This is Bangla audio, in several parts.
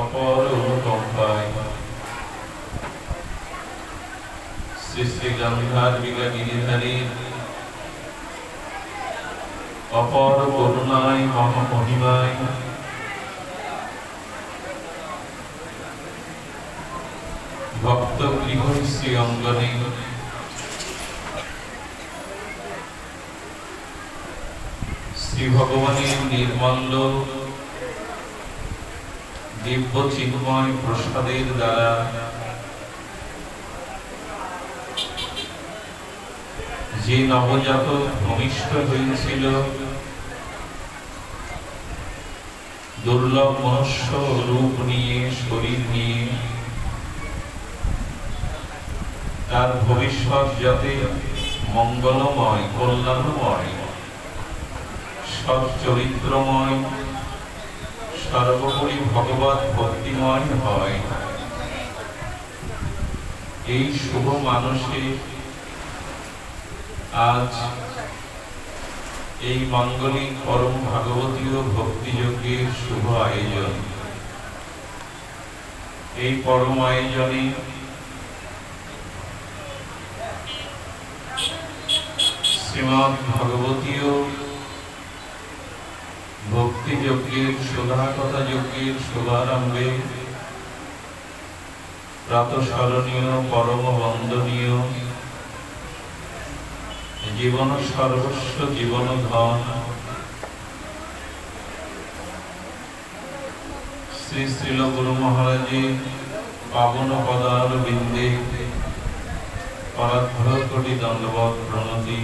অপর অনুকম্পায় শ্রী শ্রী গান্ধারিকা গিরিধারীর অপর করুণায় মহামহিমায় ভক্ত গৃহ শ্রী অঙ্গনে শ্রী ভগবানের নির্মল দিব্য চিন্ময় প্রসাদের দ্বারা যে নবজাতক ভূমিষ্ঠ হয়েছিল, দুর্লভ মনুষ্য রূপ নিয়ে, শরীর নিয়ে, তার ভবিষ্যৎ যাতে মঙ্গলময়, কল্যাণময়, সচ্চরিত্রময়, সর্বোপরি ভগবৎ ভক্তিময় হয়, এই শুভ মানসে আজ এই মাঙ্গলিক পরম ভাগবতীয় ভক্তিযজ্ঞের শুভ আয়োজন। এই পরম আয়োজনে শ্রীমদ্ ভাগবতীয় ভক্তিযজ্ঞের সুধাকথা যজ্ঞের শুভারম্ভে প্রাতঃস্মরণীয় পরম বন্দনীয় জীবন সর্বস্ব জীবন ধন শ্রী শ্রীল গুরু মহারাজের পাবন পদার বিন্দে পরার্ধ কোটি দণ্ডবৎ প্রণতি।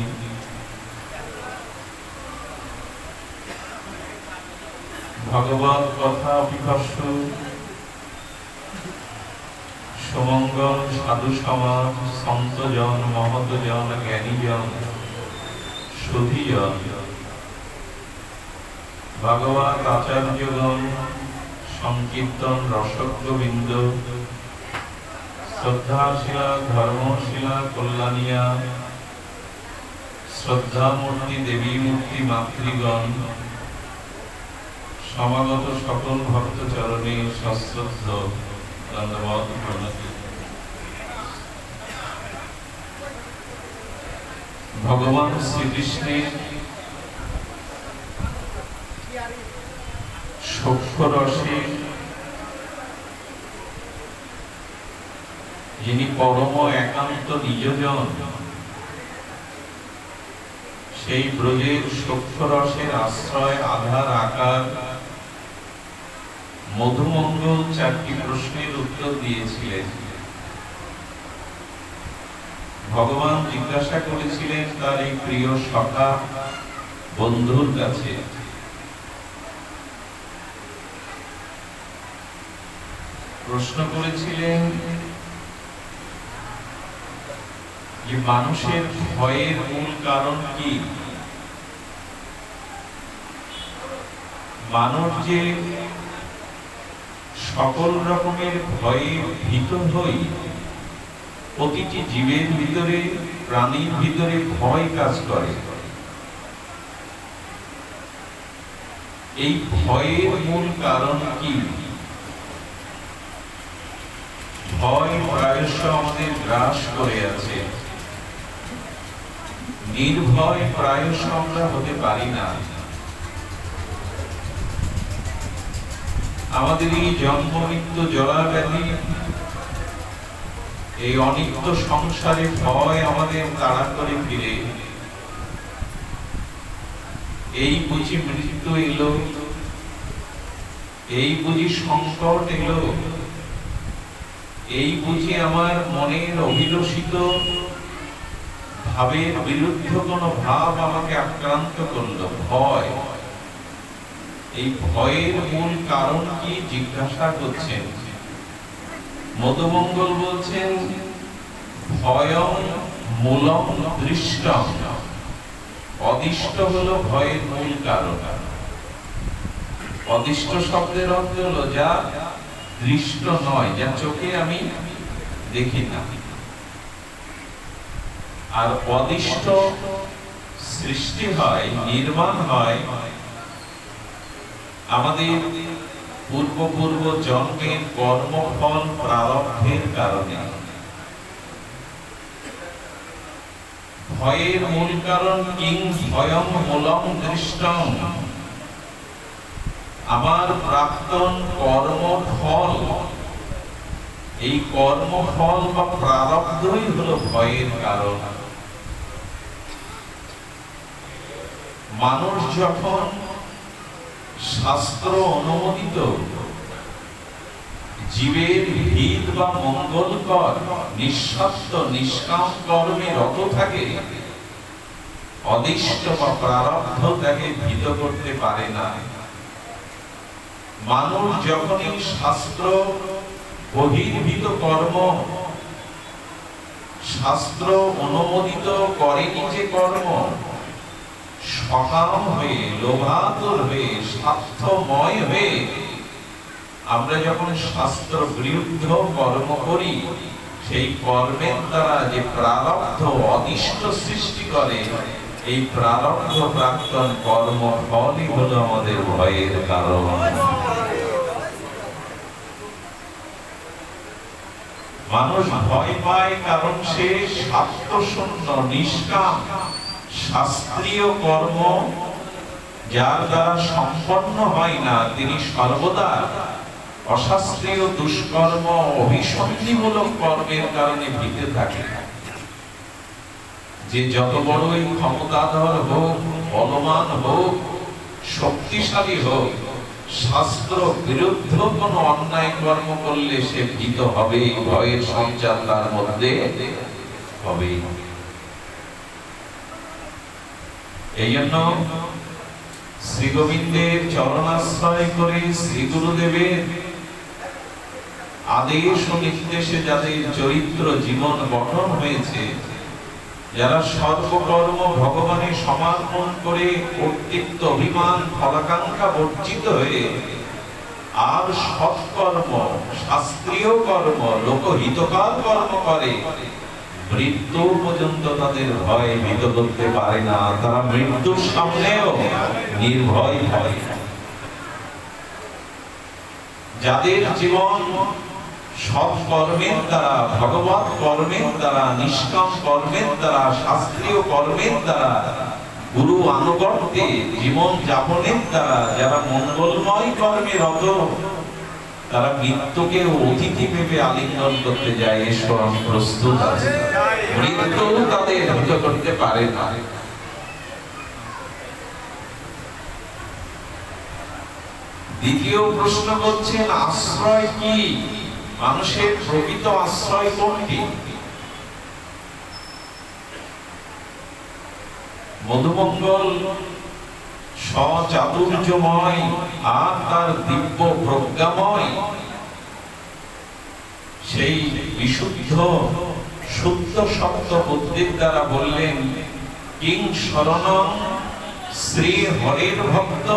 ভগবৎ কথা বিভাষ্য সুমঙ্গল সাধু সমাজ, সন্তজন, মহতজন, জ্ঞানীজন, সুধীজন, ভগবৎ আচার্যগণ, সংকীর্তন রসকগোবিন্দ, শ্রদ্ধাশীলা ধর্মশীলা কল্যাণিয়া, শ্রদ্ধামূর্তি দেবী মূর্তি মাতৃগণ, সমাগত সকল ভক্ত চরণে সশ্রদ্ধ দণ্ডবৎ প্রণতি। ভগবান শ্রীকৃষ্ণের সূক্ষ্ম রসে যিনি পরম একান্ত নিজজন, সেই ব্রজের সূক্ষ্ম রসের আশ্রয় আধার আকার মধুমঙ্গল চারটি প্রশ্নের উত্তর দিয়েছিলেন। ভগবান জিজ্ঞাসা করেছিলেন তার এই প্রিয় সখা বন্ধুর কাছে, প্রশ্ন করেছিলেন যে মানুষের ভয়ের মূল কারণ কি? মানুষ যে সকল রকমের ভয়ে ভীত হই, প্রতিটি জীবের ভিতরে, প্রাণীর ভিতরে ভয় কাজ করে। এই ভয়ের মূল কারণ কি? ভয় প্রায়শ আমাদের গ্রাস করে আছে। নির্ভয় প্রায়শ আমরা হতে পারি না। আমাদের এই জন্ম মৃত্যু জরা ব্যাধি, এই অনিত্য সংসারে ভয় আমাদের তাড়া করে ফিরে। এই বুঝি মৃত্যু এলো, এই বুঝি সংকট এলো, এই বুঝি আমার মনের অভিলষিত ভাবের বিরুদ্ধ কোন ভাব আমাকে আক্রান্ত করলো। ভয়, এই ভয়ের মূল কারণ কি জিজ্ঞাসা করছেন। মধুমঙ্গল বলছেন ভয়ং মূলং দৃষ্টং, অদিষ্ট হলো ভয়ের মূল কারণ। অদিষ্ট শব্দের অর্থ হলো যা দৃষ্ট নয়, যা চোখে আমি দেখি না। আর অদিষ্ট সৃষ্টি হয়, নির্মাণ হয় আমাদের পূর্ব জন্মের কর্মফল প্রারব্ধের কারণে। ভয়ের মূল কারণ কিং ভয়ং মূলং দৃষ্টং, আমার প্রাক্তন কর্মফল, এই কর্মফল বা প্রারব্ধই হলো ভয়ের কারণ। মানুষ যখন শাস্ত্র অনুমোদিত জীবের হিত বা মঙ্গলকর নিঃস্বার্থ নিষ্কাম কর্মে রত থাকে, অদিষ্ট বা প্রারব্ধ তাকে ভীত করতে পারে না। মানুষ যখনই শাস্ত্র বহির্ভূত কর্ম, শাস্ত্র অনুমোদিত করেনি যে কর্ম, সকাম হয়ে লোভাতুর হয়ে স্বার্থময় হয়ে আমরা যখন শাস্ত্র বিরুদ্ধ কর্ম করি, সেই কর্মের দ্বারা যে প্রারব্ধ অদিষ্ট সৃষ্টি করে, এই প্রারব্ধ প্রাক্তন কর্ম ফলই হলো আমাদের ভয়ের কারণ। মানুষ ভয় পায় কারণ সে স্বার্থশূন্য নিষ্কাম শাস্ত্রীয় কর্ম যার দ্বারা সম্পন্ন হয় না, তিনি সর্বদা অশাস্ত্রীয় দুষ্কর্ম অভিসন্ধিমূলক কর্মের কারণে ভীতে থাকে। যে যত বড়ই ক্ষমতাধর হোক, বলবান হোক, শক্তিশালী হোক, শাস্ত্র বিরুদ্ধ কোন অন্যায় কর্ম করলে সে ভীত হবে, ভয়ের সঞ্চার তার মধ্যে হবে। এই জন্য শ্রী গোবিন্দের চরণাশ্রয় করে শ্রী গুরুদেবের আদেশ ও নির্দেশে যাদের চরিত্র জীবন গঠন হয়েছে, যারা সর্বকর্ম ভগবানের সমর্পণ করে কর্তৃত্ব অভিমান ফলাকাঙ্ক্ষা বর্জিত হয়ে আর সৎকর্ম শাস্ত্রীয় কর্ম লোকহিতকর কর্ম করে, মৃত্যু পর্যন্ত তাদের ভয় ভীত করতে পারে না। তারা মৃত্যুর সামনেও নির্ভয় হয়। যাদের জীবন সৎ কর্মের দ্বারা, ভগবৎ কর্মের দ্বারা, নিষ্কাম কর্মের দ্বারা, শাস্ত্রীয় কর্মের দ্বারা, গুরু আনুগত্যে জীবন যাপনের দ্বারা যারা মঙ্গলময় কর্মে রত, তারা মৃত্যুকে অতিথি ভেবে আলিঙ্গন করতে যায়, এসব আমি প্রস্তুত আছি। মৃত্যু তাদের ভীত করতে পারে না। দ্বিতীয় প্রশ্ন করছেন, আশ্রয় কি? মানুষের প্রকৃত আশ্রয় কোনটি? মধুমঙ্গল সচাতুর্যময় আর তার দিব্য প্রজ্ঞাময় সেই বিশুদ্ধ শুদ্ধ শব্দ বুদ্ধির দ্বারা বললেন, কিং শরণং শ্রী হরির ভক্ত।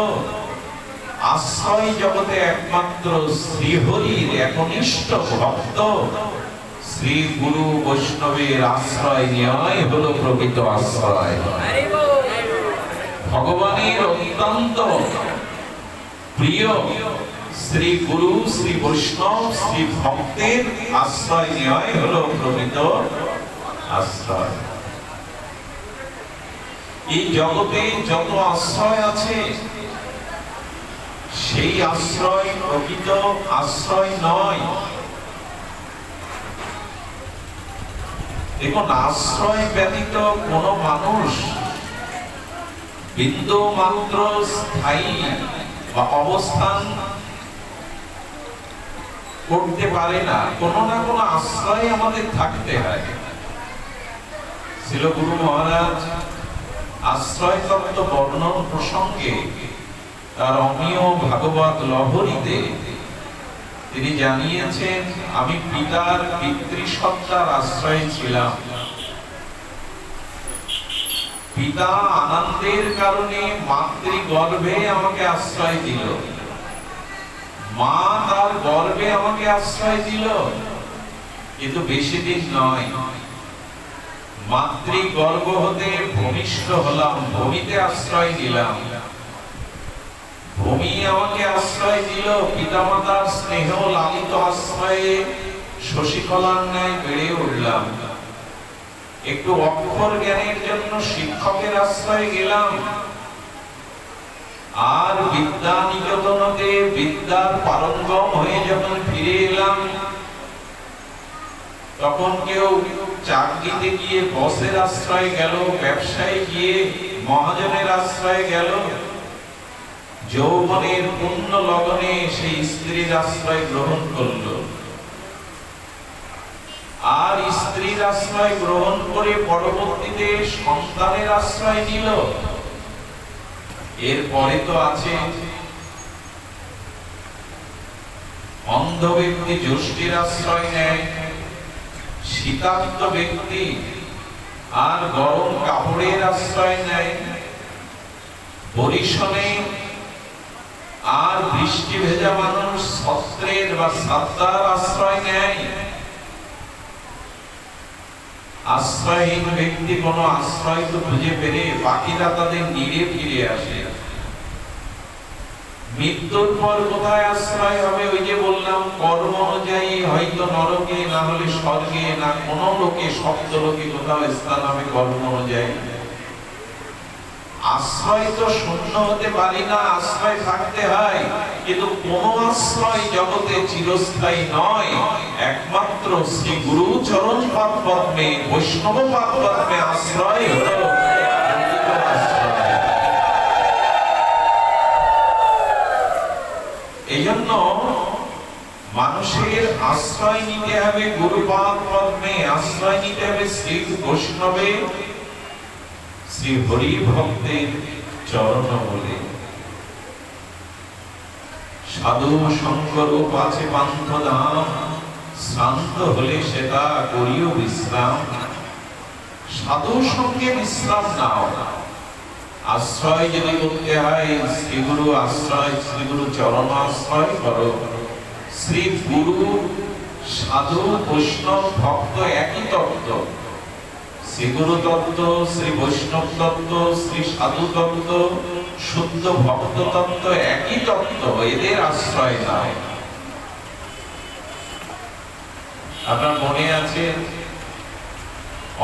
আশ্রয় জগতে একমাত্র শ্রীহরির একনিষ্ঠ ভক্ত শ্রী গুরু বৈষ্ণবের আশ্রয় নেওয়াই হলো প্রকৃত আশ্রয়। ভগবানের অত্যন্ত প্রিয় শ্রী গুরু শ্রী বৈষ্ণব শ্রী ভক্তের আশ্রয় নেওয়াই হলো প্রকৃত আশ্রয়। এই জগতে যত আশ্রয় আছে, সেই আশ্রয় প্রকৃত আশ্রয় নয়। দেখুন, আশ্রয় ব্যতীত কোন মানুষ বিন্দু মাত্র স্থায়ী বা অবস্থান করতে পারে না। কোনো না কোনো আশ্রয় আমাদের থাকতে হয়। শ্রীল গুরু মহারাজ আশ্রয় তত্ত্ব বর্ণন প্রসঙ্গে তার অমীয় ভাগবত লহরীতে তিনি জানিয়েছেন, আমি পিতার পিতৃসত্তার আশ্রয়ে ছিলাম। পিতা আনন্দের কারণে মাতৃগর্ভে আমাকে আশ্রয় দিল, মা তার গর্ভে আমাকে আশ্রয় দিল, কিন্তু বেশি দিন নয়। মাতৃগর্ভ হতে ভূমিষ্ঠ হলাম, ভূমিতে আশ্রয় নিলাম। ভূমি আমাকে আশ্রয় দিল, পিতামাতার স্নেহ লালিত আশ্রয়ে শশীকলার ন্যায় বেড়ে উঠলাম। একটু অক্ষর জ্ঞানের জন্য শিক্ষকের আশ্রয়ে গেলাম, আর বিদ্যা নিকেতনতে বিদ্যার পারঙ্গম হয়ে যখন ফিরে এলাম, তখন কেউ চাকরিতে গিয়ে বসের আশ্রয় গেল, ব্যবসায় গিয়ে মহাজনের আশ্রয় গেল, যৌবনের পূর্ণ লগনে সেই স্ত্রীর আশ্রয় গ্রহণ করল, আর স্ত্রীর আশ্রয় গ্রহণ করে পরবর্তীতে সন্তানের আশ্রয় নিল। এরপরে তো আছে অন্ধ ব্যক্তি যষ্টির আশ্রয় নেয়, শীতার্ত ব্যক্তি আর গরম কাপড়ের আশ্রয় নেয়, বরিশনে আর বৃষ্টি ভেজা মানুষ ছত্রের বা ছাতার আশ্রয় নেয়। আশ্রয়হীন ব্যক্তি কোন আশ্রয় তো খুঁজে পেলে বাকিরা তাদের নীড়ে ফিরে আসে। মৃত্যুর পর কোথায় আশ্রয় হবে? ওই যে বললাম, কর্ম অনুযায়ী হয়তো নরকে, না হলে স্বর্গে, না কোন লোকে, সপ্ত লোকে কোথাও স্থান হবে কর্ম অনুযায়ী। আশ্রয় তো শূন্য হতে পারি না, আশ্রয় থাকতে হয়, কিন্তু কোন আশ্রয় জগতে চিরস্থায়ী নয়। একমাত্র শ্রী গুরু চরণ পাদ পদ্মে, বৈষ্ণব পাদ পদ্মে আশ্রয় হলো আশ্রয়। এই জন্য মানুষের আশ্রয় নিতে হবে গুরুপাদ পদ্মে, আশ্রয় নিতে হবে শ্রী বৈষ্ণবে, শ্রী হরি ভক্তের চরণ বলে। সাধু সঙ্গরূপ আছে পান্থ ধাম, শান্ত হলে সেটা করিও বিশ্রাম। সাধু সঙ্গে বিশ্রাম নাও। আশ্রয় যদি করতে হয় শ্রী গুরু আশ্রয়, শ্রী গুরু চরণ আশ্রয় করো। শ্রী গুরু সাধু বৈষ্ণব ভক্ত একই তত্ত্ব, শ্রী গুরু তত্ত্ব, শ্রী বৈষ্ণব তত্ত্ব, শ্রী সাধু তত্ত্ব, শুদ্ধ ভক্ত তত্ত্ব একই তত্ত্ব, এদের আশ্রয় নাও। আপনার মনে আছে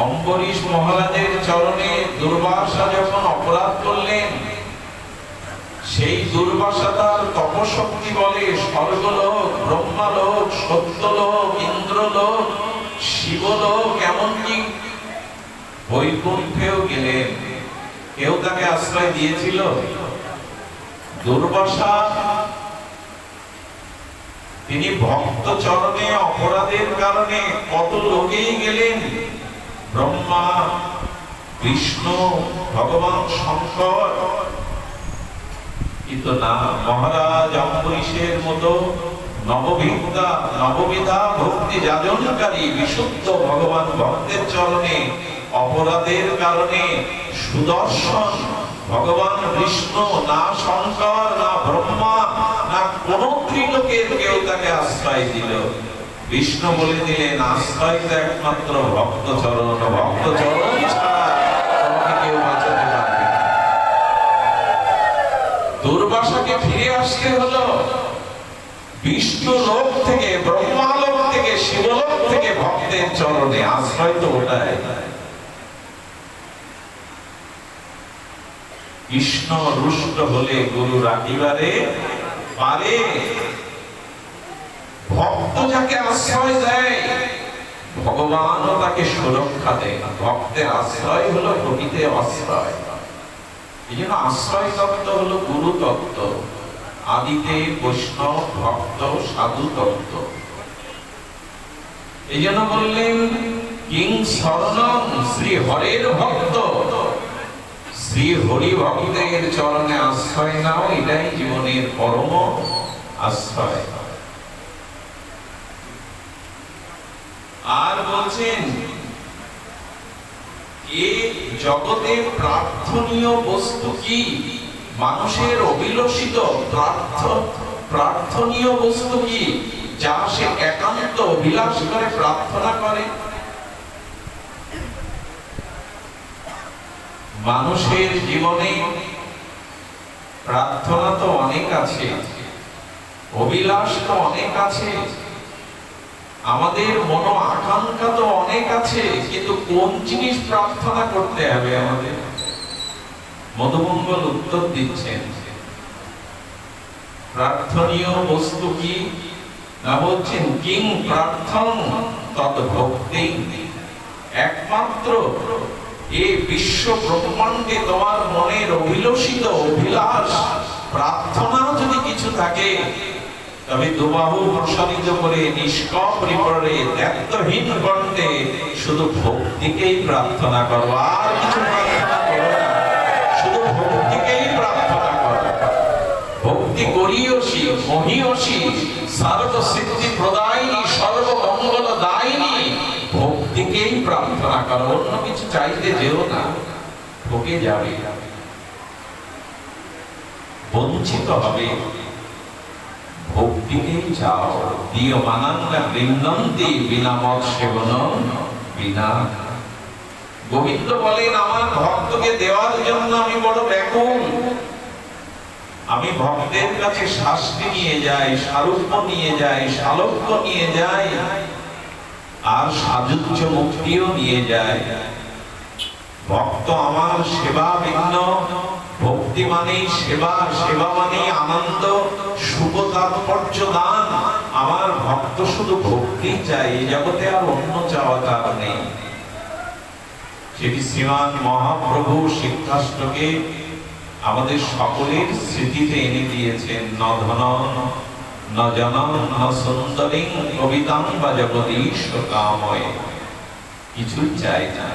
অম্বরীশ মহারাজের চরণে দুর্বাসা যখন অপরাধ করলেন, সেই দুর্বাসা তার তপশক্তি বলে স্বর্গলোক, ব্রহ্মালোক, সত্যলোক, ইন্দ্রলোক, শিবলোক, এমনকি বৈকুণ্ঠেও গেলেন। কেউ তাকে আশ্রয় দিয়েছিল? দুর্বাসা তিনি ভক্ত চরণে অপরাধের কারণে কত লোকেই গেলেন, ব্রহ্মা, বিষ্ণু, ভগবান শঙ্কর, কিন্তু না, মহারাজ অম্বরীশের মতো নববিধা ভক্তি যাজনকারী বিশুদ্ধ ভগবান ভক্তের চরণে অপরাধের কারণে সুদর্শন, ভগবান বিষ্ণু, না শঙ্কর, না ব্রহ্মা, না কোন ত্রিলোকের কেউ তাকে আশ্রয় দিল। বিষ্ণু বলে দিলেন, আশ্রয় তো একমাত্র ভক্ত চরণ, ভক্ত চরণ ছাড়া তোমাকে কেউ বাঁচাতে পারবে না। দুর্বাসাকে ফিরে আসতে হলো বিষ্ণু লোক থেকে, ব্রহ্মালোক থেকে, শিবলোক থেকে ভক্তের চরণে। আশ্রয় তো ওটাই। কৃষ্ণ রুষ্ট হলে গুরু রাখিবারে পারে। ভক্ত যাকে আশ্রয় দেয়, ভগবানও তাকে সুরক্ষা দেয়। ভক্তের আশ্রয় হলো প্রকৃতির আশ্রয়। এই জন্য আশ্রয় তত্ত্ব হলো গুরু তত্ত্ব, আদিতে বৈষ্ণব, ভক্ত, সাধু তত্ত্ব। এই জন্য বললেন কিং শরণং শ্রী হরের ভক্ত, শ্রী হরি ভক্তের চরণে আশ্রয় নাও, এটাই জীবনের পরম আশ্রয়। আর বলছেন এ জগতে প্রার্থনীয় বস্তু কি? মানুষের অভিলষিত প্রার্থনীয় বস্তু কি, যা সে একান্ত অভিলাষ করে প্রার্থনা করে? মানুষের জীবনে প্রার্থনা তো অনেক আছে, অভিলাষ তো অনেক আছে, আমাদের মন আকাঙ্ক্ষা তো অনেক আছে, কিন্তু কোন জিনিস প্রার্থনা করতে হবে আমাদের? মধুমঙ্গল উত্তর দিচ্ছেন, প্রার্থনীয় বস্তু কি না বলছেন, কিং প্রার্থন তৎ ভক্তি। একমাত্র এই বিশ্ব ব্রহ্মাণ্ডে তোমার মনের অভিলষিত অভিলাষ প্রার্থনা যদি কিছু থাকে, তবে দুবাহু প্রসারিত করে নিষ্কপ পরিপরে দায়িত্বহীন কণ্ঠে শুধু ভক্তিকেই প্রার্থনা করো, আর কিছু প্রার্থনা করো না, শুধু ভক্তিকেই প্রার্থনা করো। ভক্তি করিয়সি মহিয়সি সর্ব সিদ্ধি প্রদায়িনী সর্বমঙ্গল দায়িনী, ভক্তিকেই প্রার্থনা করো, অন্য কিছু চাইতে যেও না, ঠকে যাবে, বঞ্চিত হবে। ভক্তিকেই চাও। দিয় মানাঙ্গা বৃন্দন্তি বিনা মত সেবন বিনা। গোবিন্দ বলেন, আমার ভক্তকে দেওয়ার জন্য আমি বড় ব্যাকুল। আমি ভক্তের কাছে শাস্তি নিয়ে যাই, সারূপ্য নিয়ে যাই, শালক্য নিয়ে যাই, আর সাযুজ্য মুক্তিও নিয়ে যায়। ভক্ত আমার সেবা ভিন্ন, ভক্তি মানেই সেবা, সেবা মানেই আনন্দ, শুভ তাৎপর্য দান। আমার ভক্ত শুধু ভক্তি চাই, এই জগতে আর অন্য চাওয়া তার নেই। সেটি শ্রীমান মহাপ্রভু শিক্ষাষ্টকে আমাদের সকলের স্মৃতিতে এনে দিয়েছেন। ন ধনং ন জনং ন সুন্দরীং কবিতাং বা জগদীশ কাময়ে। কিছুই চাই না,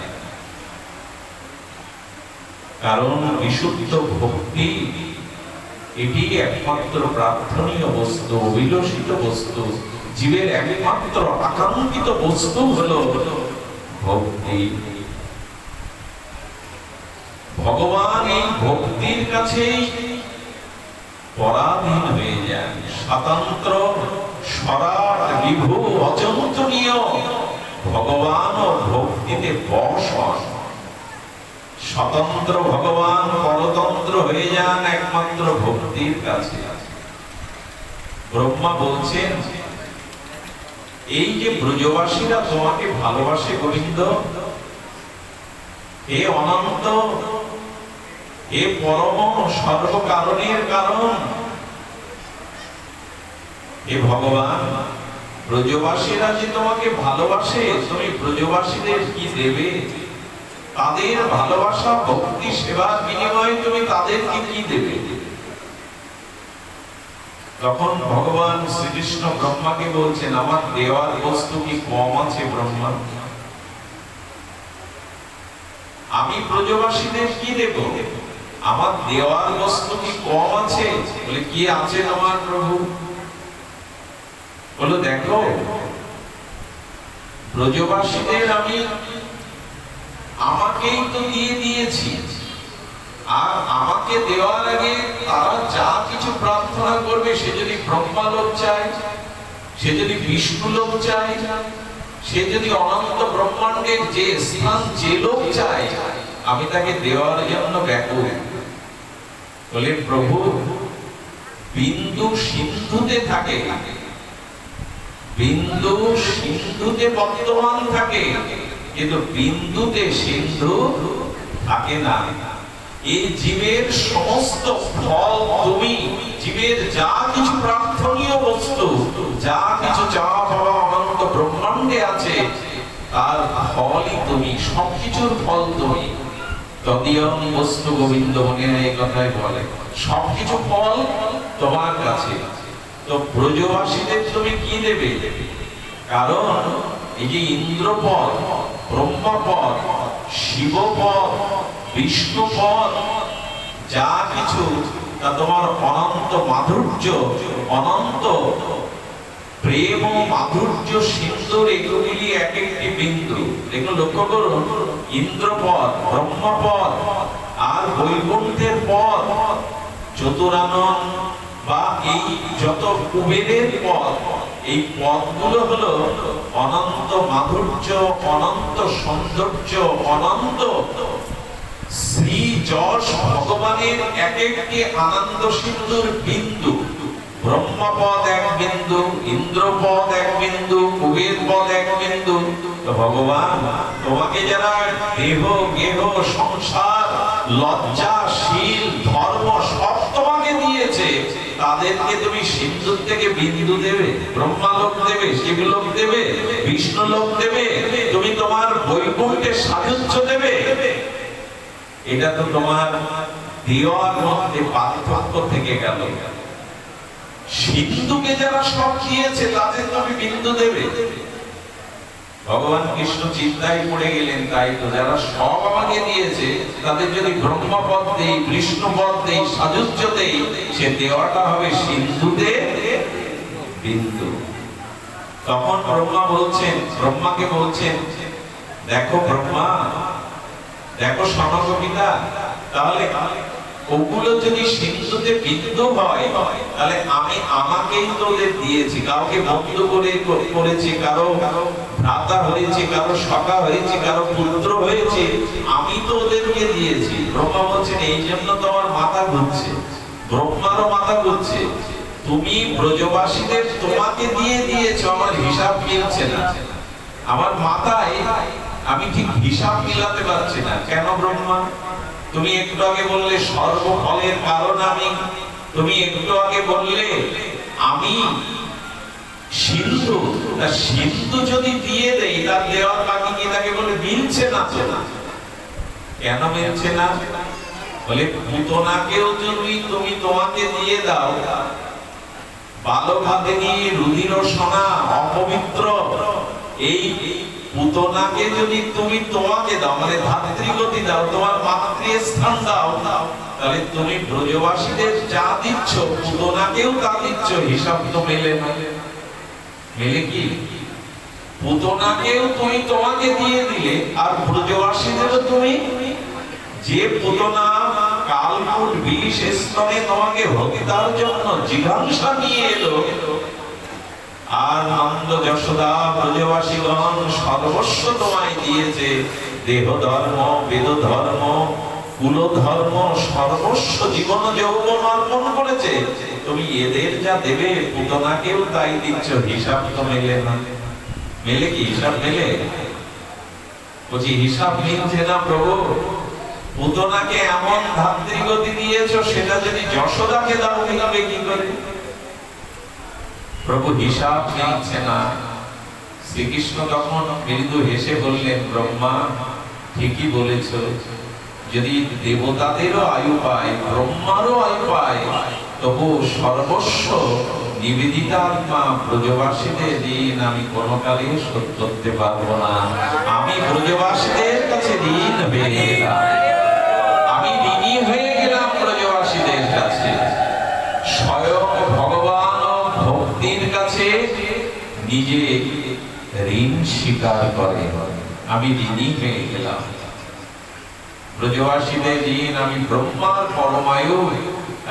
কারণ বিশুদ্ধ ভক্তি এটি একমাত্র প্রার্থনীয় বস্তু, অভিলষিত বস্তু। জীবের একমাত্র আকাঙ্ক্ষিত বস্তু হলো ভক্তি। ভগবান এই ভক্তির কাছেই পরাধীন হয়ে যান, স্বতন্ত্র সরাট বিভু অচিন্তনীয়। ভগবান ও ভক্তিতে বশ হন, স্বতন্ত্র ভগবান পরতন্ত্র হয়ে যান একমাত্র ভক্তির কাছে। ব্রহ্মা বলছেন, এই যে ব্রজবাসীরা তোমাকে ভালোবাসে গোবিন্দ, হে অনন্ত, হে পরম সর্বকারণের কারণ, হে ভগবান, ব্রজবাসীরা যে তোমাকে ভালোবাসে, তুমি ব্রজবাসীদের কি দেবে? তাদের ভালোবাসা ভক্তি সেবার বিনিময়ে তুমি তাদেরকে কি দেবে? তখন ভগবান শ্রীকৃষ্ণ ব্রহ্মাকে বলছেন, আমার দেওয়ার বস্তু কি কম আছে ব্রহ্মা? আমি ব্রজবাসীদের কি দেব? আমার দেওয়ার বস্তু কি কম আছে? বলে, কি আছে তোমার প্রভু? বলো, দেখো, ব্রজবাসীদের আমি আমাকেই তো দিয়ে দিয়েছি, আর আমাকে দেওয়ার আগে তারা যা কিছু প্রার্থনা করবে, সে যদি ব্রহ্মা লোক চায়, সে যদি বিষ্ণু লোক চায়, সে যদি অনন্ত ব্রহ্মাণ্ডের যে স্থান যে লোক চায়, আমি তাকে দেওয়ার জন্য ব্যাকুল। বলে, প্রভু, বিন্দু সিন্ধুতে থাকে, বিন্দু সিন্ধুতে বর্তমান থাকে, কিন্তু বিন্দুতে সিন্ধু থাকে না। এই জীবের সমস্ত ফল তুমি, জীবের যা কিছু প্রার্থনীয় বস্তু, যা কিছু চাওয়া পাওয়া অনন্ত ব্রহ্মাণ্ডে আছে, তার ফলই তুমি, সবকিছুর ফল তুমি। তদীয়ং বস্তু গোবিন্দ, মনে এই কথাই বলে, সবকিছু ফল তোমার কাছে। তো ব্রজবাসীদের তুমি কি দেবে? কারণ এই যে ইন্দ্রপদ, ব্রহ্মপদ, শিবপদ, বিষ্ণুপদ, যা কিছু, তা তোমার অনন্ত মাধুর্য, অনন্ত প্রেম ও মাধুর্য সিন্ধুর, এগুলি এক একটি বিন্দু। এগুলো লক্ষ্য করুন, ইন্দ্রপদ, ব্রহ্মপদ আর বৈকুণ্ঠের পদ, চতুরানন বা এই যত কুবেরের পদ, এই পদগুলো হলো অনন্ত মাধুর্য, অনন্ত সৌন্দর্য, অনন্ত শ্রী যশ ভগবানের এক একটি আনন্দ সিন্ধুর বিন্দু। ব্রহ্মপদ এক বিন্দু, ইন্দ্রপদ এক বিন্দু, কুবের পদ এক বিন্দু। তো ভগবান তোমাকে যারা দেহ গেহ সংসার লজ্জা শীল ধর্ম সব তোমাকে দিয়েছে, তাদেরকে তুমি সিন্ধুর থেকে বিন্দু দেবে? ব্রহ্মালোক দেবে, শিবলোক দেবে, বিষ্ণুলোক দেবে? তুমি তোমার বৈকুণ্ঠের সাযুজ্য দেবে? এটা তো তোমার দেওয়ার মধ্যে পার্থক্য থেকে গেল। সিন্ধুকে যারা সব দিয়েছে তাদের তুমি বিন্দু দেবে? ভগবান কৃষ্ণ চিন্তায় পড়ে গেলেন, তাই তো যারা সব আমাকে দিয়েছে তাদের যদি ব্রহ্মপদ দেই, বিষ্ণুপদ দেই, সাযুজ্য দেই, সে দেওয়াটা হবে সিন্ধুতে বিন্দু। তখন ব্রহ্মাকে বলছেন, দেখো ব্রহ্মা, দেখো সনক পিতা, তাহলে ওগুলো যদি সিন্ধুতে বিন্দু হয়, তাহলে আমি আমাকেই তো ওদের দিয়েছি। কাউকে বন্ধু করেছি, কারো ভ্রাতা হয়েছে, কারো সখা হয়েছে, কারো পুত্র হয়েছে, আমি তো ওদেরকে দিয়েছি। ব্রহ্মা বলছেন, এই জন্য তোমার মাথা ঘুরছে, ব্রহ্মারও মাথা ঘুরছে। তুমি ব্রজবাসীদের তোমাকে দিয়ে দিয়েছো, আমার হিসাব মিলছে না। আমার মাথায় আমি ঠিক হিসাব মিলাতে পারছি না। কেন ব্রহ্মা? তুমি একটু আগে বললে সর্বফলের কারণ আমি, তুমি একটু আগে বললে আমি সিন্ধু। সিন্ধু যদি দিয়ে দেই, তার দেওয়ার বাকি কি তাকে বলে মিলছে না? তো কেন মিলছে না? বলে পুতনাকেও যদি তুমি তোমাকে দিয়ে দাও, বালক হাতে নিয়ে রুধির সোনা অপবিত্র, এই পুতনাকে যদি তুমি তোমাকে দাও, মানে ধাত্রীগতি দাও, তোমার মাতৃস্থান দাও, তাহলে তুমি ব্রজবাসীদের যা দিচ্ছ পুতনাকেও তা দিচ্ছ। হিসাব তো মেলে না। মেলে কি? পুতনাকেও তুমি তোমাকে দিয়ে দিলে, আর ব্রজবাসীদেরও তুমি, যে পুতনা কালকুট বিষ স্তনে তোমাকে হত্যার জন্য জিঘাংসা নিয়ে এলো, আর নন্দ যশোদা ব্রজবাসীগণ সর্বস্ব তোমায় দিয়েছে, দেহ ধর্ম, বেদ ধর্ম, কুল ধর্ম, সর্বস্ব জীবন যৌবন অর্পণ করেছে। তুমি এদের যা দেবে পুতনাকেও তাই দিচ্ছ। হিসাব তো মেলে না। মেলে কি? হিসাব মেলে? বলছি হিসাব মিলছে না প্রভু। পুতনাকে এমন ধাত্রীগতি দিয়েছো, সেটা যদি যশোদাকে দাও মিলাবে কি করে? প্রভু হিসাব মিলছে না। শ্রীকৃষ্ণ তখন মৃদু হেসে বললেন, ব্রহ্মা ঠিকই বলেছ। যদি দেবতাদেরও আয়ু পায়, ব্রহ্মারও আয়ু পায়, তবু সর্বস্ব নিবেদিতা আত্মা ব্রজবাসীদের ঋণ আমি কোনকালে শোধ করতে পারবো না। আমি ব্রজবাসীদের কাছে ঋণ হয়ে গেলাম, আমি ঋণী হয়ে গেলাম ব্রজবাসীদের কাছে। স্বয়ং ভগবান ভক্তির কাছে নিজে ঋণ স্বীকার করে, আমি ঋণী হয়ে গেলাম। ব্রজবাসীদের ঋণ আমি ব্রহ্মার পরমায়ু।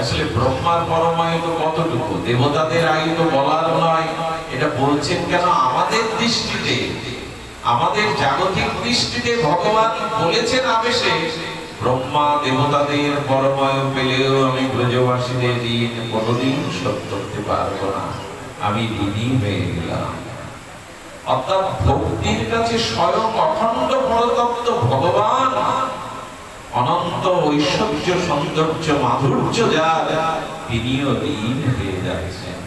আসলে ব্রহ্মার পরমায়ু তো কতটুকু? দেবতাদের আয়ু তো বলার নয়। এটা বলছেন কেন? আমাদের দৃষ্টিতে, আমাদের জাগতিক দৃষ্টিতে ভগবান বলেছেন আবেশে, ব্রহ্মা দেবতাদের পরমায়ু পেলেও আমি ব্রজবাসীদের ঋণ কোনদিন শোধ করতে পারবো না, আমি ঋণী হয়ে গেলাম। অর্থাৎ ভক্তির কাছে স্বয়ং অখণ্ড পরতত্ত্ব ভগবান, অনন্ত ঐশ্বর্য সৌন্দর্য মাধুর্য যার, তিনিও ঋণ হয়ে যাচ্ছেন,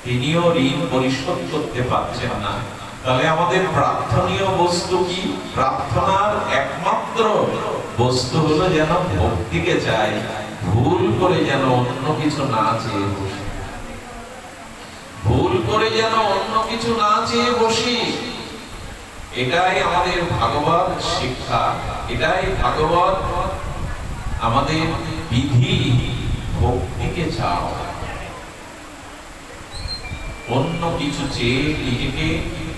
তিনিও ঋণ পরিশোধ করতে পারছেন না। তাহলে আমাদের প্রার্থনীয় বস্তু কি? প্রার্থনার একমাত্র বস্তু হলো যেন ভক্তিকে চাই, ভুল করে যেন অন্য কিছু না চেয়ে বসি, ভুল করে যেন অন্য কিছু না চেয়ে বসি। এটাই আমাদের ভাগবত শিক্ষা, এটাই ভাগবত আমাদের বিধি। ভক্তিকে চাও, অন্য কিছু চেয়ে নিজেকে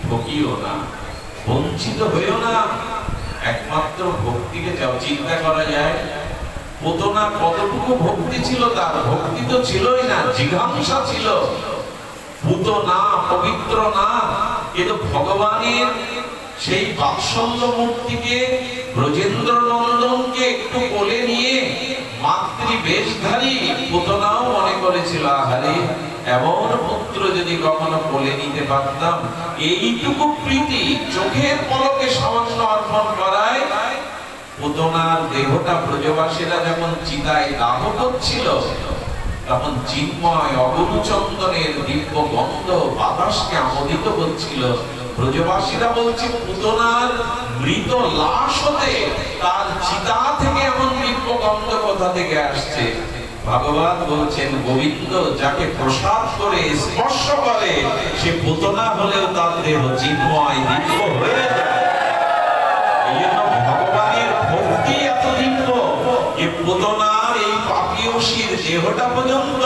ঠকিও না, বঞ্চিত হইও না, একমাত্র ভক্তিকে চাও। চিন্তা করা যায় পুতনা কতটুকু ভক্তি ছিল তার? ভক্তি তো ছিলই না, জিঘাংসা ছিল। পুতনা পবিত্র না, কিন্তু ভগবানের সেই বাৎসল্য মূর্তিকে ব্রজেন্দ্র নন্দনকে একটু কোলে নিয়ে মাতৃ বেশধারী পুতনাও মনে করেছিল, আহারে এমন পুত্র যদি কখনো কোলে নিতে পারতাম। এইটুকু প্রীতি চোখের পলকে সামান্য অর্পণ করায় পুতনার দেহটা ব্রজবাসীরা যখন চিতায় দাহ করছিল, তখন চিন্ময় অগুরু চন্দনের দিব্য গন্ধ বাতাসকে আমোদিত করছিল। ব্রজবাসীরা বলছে পুতনার মৃত লাশ হতে তার চিতা থেকে এমন দিব্য গন্ধ কোথা থেকে আসছে? ভগবান বলছেন গোবিন্দ যাকে প্রসাদ করে স্পর্শ করে সে পুতনা হলেও তার দেহ চিন্ময় দিব্য হয়ে যায়। এই জন্য ভগবানের ভক্তি এত দিব্য যে পুতনার এই পাপীয়সীর দেহটা পর্যন্ত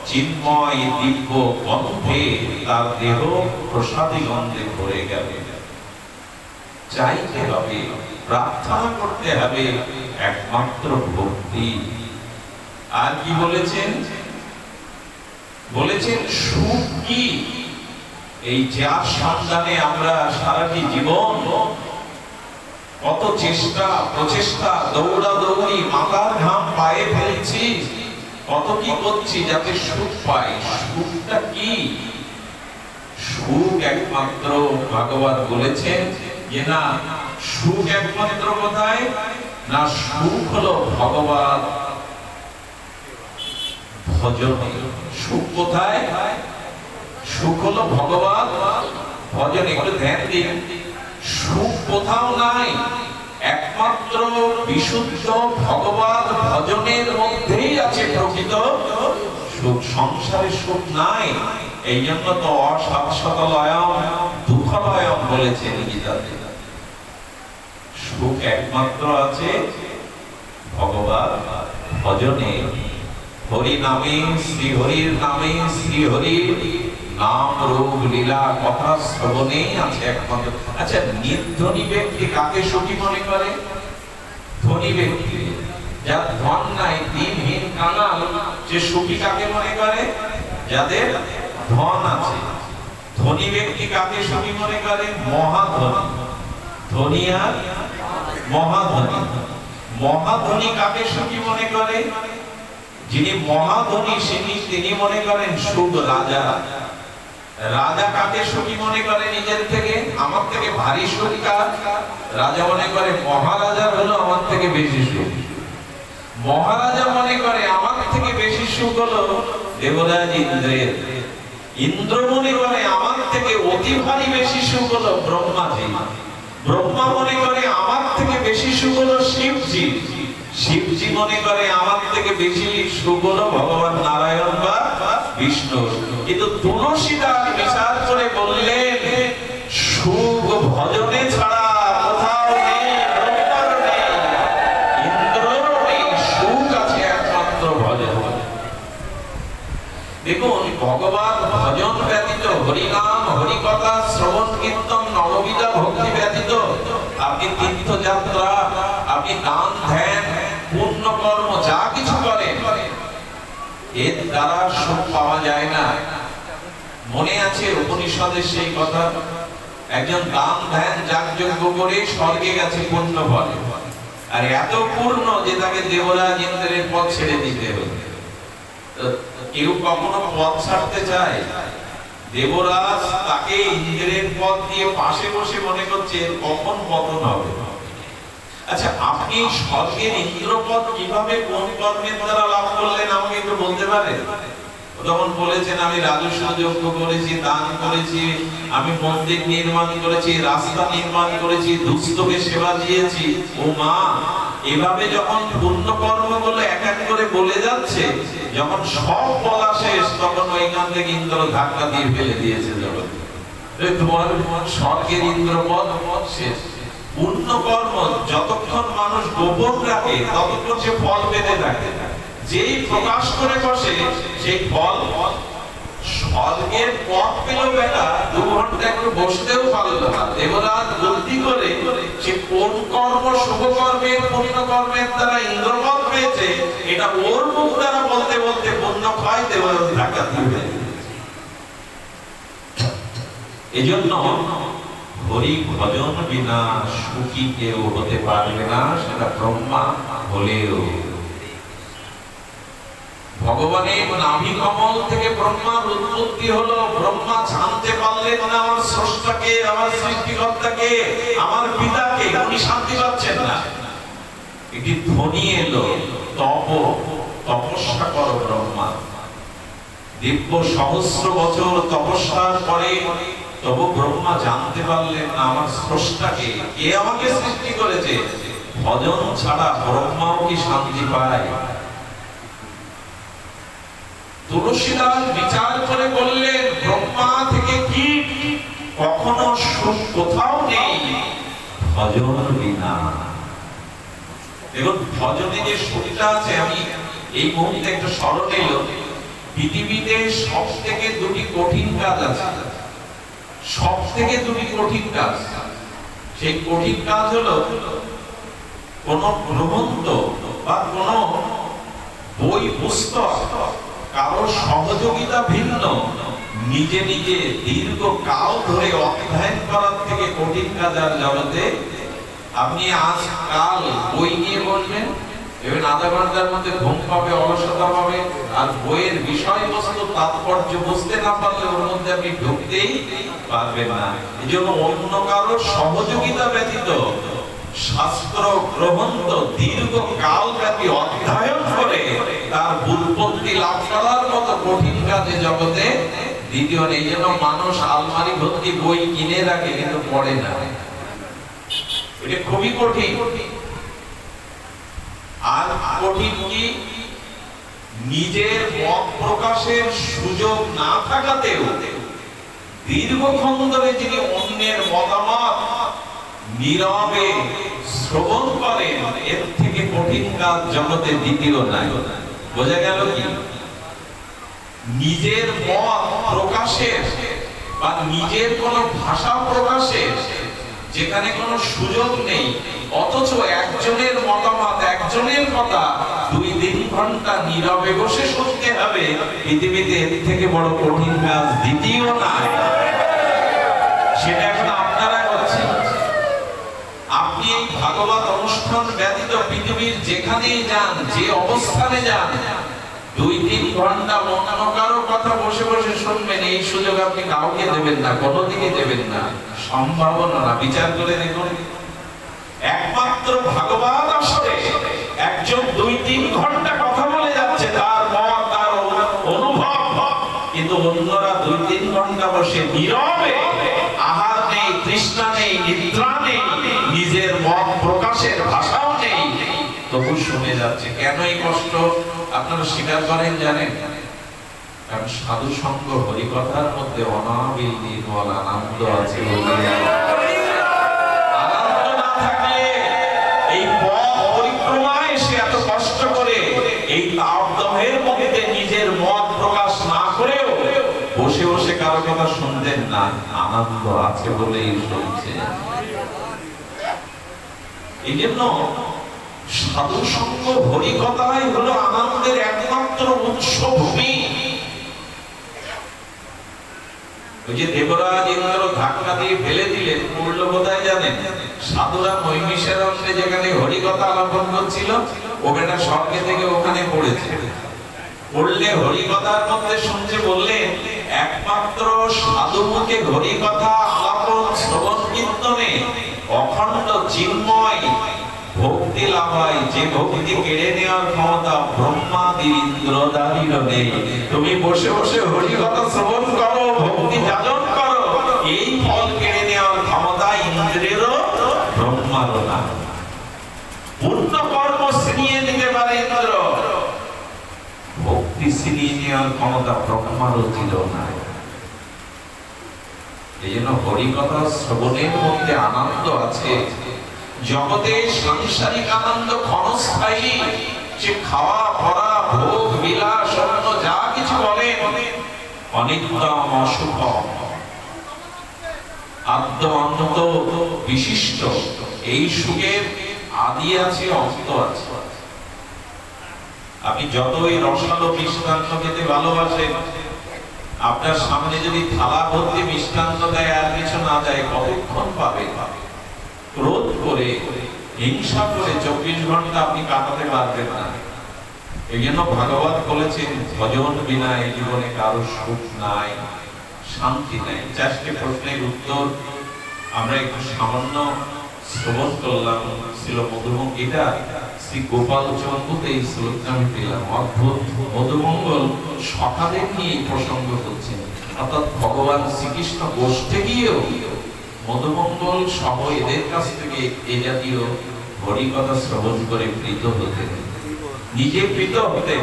চিন্ময় দিব্য গন্ধে তার দেহ প্রসাদী গন্ধে ভরে গেল। চাইতে হবে, প্রার্থনা করতে হবে একমাত্র ভক্তি। আর কি বলেছেন? বলেছেন সুখ কি? এই যার সন্ধানে আমরা সারাটি জীবন কত চেষ্টা প্রচেষ্টা দৌড়াদৌড়ি মাথার ঘাম পায়ে ফেলছি, কত কি করছি যাতে সুখ পাই। সুখটা কি? সুখ একমাত্র ভগবান বলেছেন যে না, সুখ একমাত্র কোথায় না, সুখ হলো ভগবান ভজনে। সুখ কোথায়? সুখ হলো ভগবান ভজনে। একটু ধ্যান দিন, সুখ কোথাও নাই, একমাত্র বিশুদ্ধ ভগবান ভজনের মধ্যেই আছে প্রকৃত সুখ। সংসারে সুখ নাই। এই জন্য তো অশাশ্বতলয়ম দুঃখলয়ম বলেছেন গীতাতে। সুখ একমাত্র আছে ভগবান ভজনে। হরি নামে, শ্রী হরির নামে, শ্রী হরির নাম রূপ লীলা কথা শ্রবণে আছে একমাত্র। আচ্ছা, নির্ধনী ব্যক্তি কাকে সুখী মনে করে? ধনী ব্যক্তি। যার ধন নাই, দিনহীন কাঙাল, সে সুখী কাকে মনে করে? যাদের ধন আছে। ধনী ব্যক্তি কাকে সুখী মনে করে? মহাধনী। ধনী আর মহাধনী। মহাধনী কাকে সুখী মনে করে? যিনি মহাধনী তিনি মনে করেন সুখ রাজা। রাজা কাকে সুখী মনে করে? নিজের থেকে আমার থেকে ভারী সুখ কার? রাজা মনে করে মহারাজার হলো আমার থেকে বেশি সুখ। মহারাজা মনে করে আমার থেকে বেশি সুখ হলো দেবরাজ ইন্দ্রের। ইন্দ্র মনে করে আমার থেকে অতি ভারী বেশি সুখ হলো ব্রহ্মাজি। ব্রহ্মা মনে করে আমার থেকে বেশি সুখ হলো শিবজি। শিবজি মনে করে আমার থেকে বেশি সুখ হলো ভগবান নারায়ণ বা বিষ্ণু। কিন্তু তুলসীদাস বিচার করে বললেন সুখ ভজনে ছাড়া কোথাও নেই, ব্রহ্মার নেই, ইন্দ্রর নেই, সুখ আছে একমাত্র ভজন। দেখুন, ভগবান ভজন ব্যতীত, হরিনাম হরিকথা শ্রবণ কীর্তন নববিধা ভক্তি ব্যতীত আপনি তীর্থযাত্রা, আপনি দান ধ্যান পুণ্য কর্ম যা কিছু করেন, এর দ্বারা সুখ পাওয়া যায় না। মনে আছে উপনিষদের সেই কথা? একজন দান ধ্যান যাগযজ্ঞ করে স্বর্গে গেছে পূর্ণ ফলে, আর এত পূর্ণ যে তাকে দেবরাজ ইন্দ্রের পদ ছেড়ে দিতে হবে। কেউ কখনো পদ ছাড়তে চায়? দেবরাজ তাকে ইন্দ্রের পদ দিয়ে পাশে বসে মনে করছে কখন পতন হবে। আচ্ছা, আপনি স্বর্গের ইন্দ্রপদ কিভাবে কোন কর্মের দ্বারা লাভ করলেন আমাকে একটু বলতে পারেন? তখন বলেছেন আমি রাজস্ব যজ্ঞ করেছি, দান করেছি, আমি মন্দির নির্মাণ করেছি, রাস্তা নির্মাণ করেছি, দুস্থকে সেবা দিয়েছি। ও মা, এভাবে যখন পুণ্য কর্মগুলো এক এক করে বলে যাচ্ছে, যখন সব বলা শেষ তখন ওইখান থেকে ইন্দ্র ধাক্কা দিয়ে ফেলে দিয়েছে জগৎ। তোমার স্বর্গের ইন্দ্রপদ শেষ। পুণ্য কর্ম যতক্ষণ মানুষ গোপন রাখে ততক্ষণ সে ফল পেতে থাকে। যেই প্রকাশ করে বসে সেই ফল। স্বর্গের পথ পেল বেটা, 2 ঘন্টা একটু বসতেও পারল না। দেবরাজ বুদ্ধি করে সে কোন কর্ম শুভ কর্মের পুণ্য কর্মের দ্বারা ইন্দ্রপদ পেয়েছে এটা ওর মুখ দ্বারা বলতে বলতে পুণ্য ক্ষয় দেবরাজ ধাক্কা দিয়ে। এজন্য হরি ভজন বিনা সুখী কেউ হতে পারবে না, সেটা ব্রহ্মা হলেও। ভগবানের নাভি কমল থেকে ব্রহ্মার উৎপত্তি হলো। ব্রহ্মা জানতে পারলেন না আমার স্রষ্টাকে, আমার সৃষ্টিকর্তাকে, আমার পিতাকে। উনি শান্তি পাচ্ছেন না। একটি ধ্বনি এলো, তপস্যা করো ব্রহ্মা। দিব্য সহস্র বছর তপস্যার পরে তবু ব্রহ্মা জানতে পারলেন না আমার স্রষ্টাকে, কে আমাকে সৃষ্টি করেছে। ভজন ছাড়া ব্রহ্মাও কি শান্তি পায়? তুলসীদাস বিচার করে বললেন, ব্রহ্মা থেকে কি কখনো সুখ কোথাও নেই ভজন বিনা। দেখুন, ভজনে যে সুখটা আছে, আমি এই মুহূর্তে একটা স্মরণ এলো, পৃথিবীতে সব থেকে দুটি কঠিন কাজ আছে। সব থেকে দুটি কঠিন কাজ। সেই কঠিন কাজ হলো কোন গ্রন্থ বা কোন বই পুস্তক কারো সহযোগিতা ভিন্ন নিজে নিজে দীর্ঘ কাল ধরে অধ্যয়ন করার থেকে কঠিন কাজ আর জগতে। আপনি আজ কাল বই নিয়ে বলবেন, এবার আধা ঘন্টার মধ্যে ঘুম পাবে, অলসতা পাবে, আর বইয়ের বিষয়বস্তু তাৎপর্য বুঝতে না পারলে ওর মধ্যে আপনি ঢুকতেই পারবেন না। এই জন্য অন্য কারো সহযোগিতা ব্যতীত শাস্ত্র গ্রন্থ দীর্ঘ কাল ব্যাপী অধ্যয়ন করে তার বুৎপত্তি লাভ করার মতো কঠিন কাজে জগতে দ্বিতীয় নেই। যেন মানুষ আলমারি ভর্তি বই কিনে রাখে কিন্তু পড়ে না, এটা খুবই কঠিন। আর কঠিন কি, নিজের মত প্রকাশের সুযোগ না থাকাতেও দীর্ঘক্ষণ ধরে যিনি অন্যের মতামত নীরবে শ্রবণ করেন, এর থেকে কঠিন কাজ জগতে দ্বিতীয় নাই। বোঝা গেল কি? নিজের মত প্রকাশের বা নিজের কোন ভাষা প্রকাশের যেখানে কোনো সুযোগ নেই, অথচ একজনের মতামত, একজনের কথা 2-3 ঘন্টা নীরবে বসে শুনতে হবে, পৃথিবীতে এর থেকে বড় কঠিন কাজ দ্বিতীয় নাই। সেটা এখন আপনারা করছেন। আপনি এই ভাগবত অনুষ্ঠান ব্যতীত পৃথিবীর যেখানেই যান, যে অবস্থানে যান, 2-3 ঘন্টা অন্য কারো কথা বসে বসে শুনবেন, এই সুযোগ আপনি কাউকে দেবেন না, কোনোদিকে দেবেন না, সম্ভাবনা না। বিচার করে দেখুন, একমাত্র ভাগবত আসরে একজন 2-3 ঘন্টা কথা বলে যাচ্ছে, তার মত, তার অনুভব, কিন্তু অন্যরা 2-3 ঘন্টা বসে নীরবে, আহার নেই, তৃষ্ণা নেই, নিদ্রা নেই, নিজের মত প্রকাশের ভাষাও নেই, তবু শুনে যাচ্ছে। কেন এই কষ্ট আপনারা স্বীকার করেন জানেন? কারণ সাধু সঙ্গ হরিকথার মধ্যে অনাবিল নির্মল আনন্দ আছে। আনন্দ না থাকলে এই পথ পরিক্রমায় সে এত কষ্ট করে এই তাপদমের মধ্যে নিজের মত প্রকাশ না করেও বসে বসে কারো কথা শুনতেন না, আনন্দ আছে বলেই শুনছে। এই জন্য সাধু সঙ্গ হরিকথাই হলো আনন্দের একমাত্র উৎসভূমি। ওই যে দেবরাজ ইন্দ্র ধাক্কা দিয়ে ফেলে দিলেন, পড়লো কোথায় জানেন? সাধুরা নৈমিষের অন্তে যেখানে হরিকথা আলাপন করছিল, ওখানে স্বর্গে থেকে ওখানে পড়েছে। পড়লে হরিকথার মধ্যে শুনছে, বললেন একমাত্র সাধু মুখে হরিকথা আলাপন শ্রবণ কীর্তনে অখণ্ড চিন্ময় ভক্তি লাভ হয়, যে ভক্তি কেড়ে নেওয়ার ক্ষমতা ব্রহ্মাদি ইন্দ্রদারির নেই। তুমি বসে বসে হরিকথা শ্রবণ করো, ভক্তি যাজন করো, এই ফল কেড়ে নেওয়ার ক্ষমতা ইন্দ্রেরও ব্রহ্মারও না। পূর্ণ কর্ম ছিনিয়ে নিতে পারে ইন্দ্র, ভক্তি ছিনিয়ে নেওয়ার ক্ষমতা ব্রহ্মারও ছিল না। এই জন্য হরিকথা শ্রবণের মধ্যে আনন্দ আছে। জগতে সাংসারিক আনন্দ ক্ষণস্থায়ী, সে খাওয়া পরা ভোগ বিলাস অন্য যা কিছু বলে অনিত্যম অশুভম, আদ্য অন্ত বিশিষ্ট। এই সুখের আদি আছে, অন্ত আছে। আপনি যতই রসালো মিষ্টান্ন খেতে ভালোবাসেন, আপনার সামনে যদি থালা ভর্তি মিষ্টান্ন দেয় আর কিছু না দেয়, কতক্ষণ পাবে? ক্রোধ করে, হিংসা করে 24 ঘন্টা আপনি কাটাতে পারবেন না। এই জন্য ভাগবত বলেছেন, ভজন বিনা এই জীবনে কারো সুখ নাই, শান্তি নাই। 4টে প্রশ্নের উত্তর আমরা একটু সামান্য শ্রবণ করলাম। ছিল মধুমঙ্গিটা শ্রী গোপাল চন্দ্রতে এই শ্লোকটা আমি পেলাম। অদ্ভুত। মধুমঙ্গল সকালে নিয়ে প্রসঙ্গ করছেন, অর্থাৎ ভগবান শ্রীকৃষ্ণ গোষ্ঠে গিয়েও মধুমঙ্গল সহ এদের কাছ থেকে এ জাতীয় হরিকথা শ্রবণ করে প্রীত হতে, নিজে প্রীত হতে।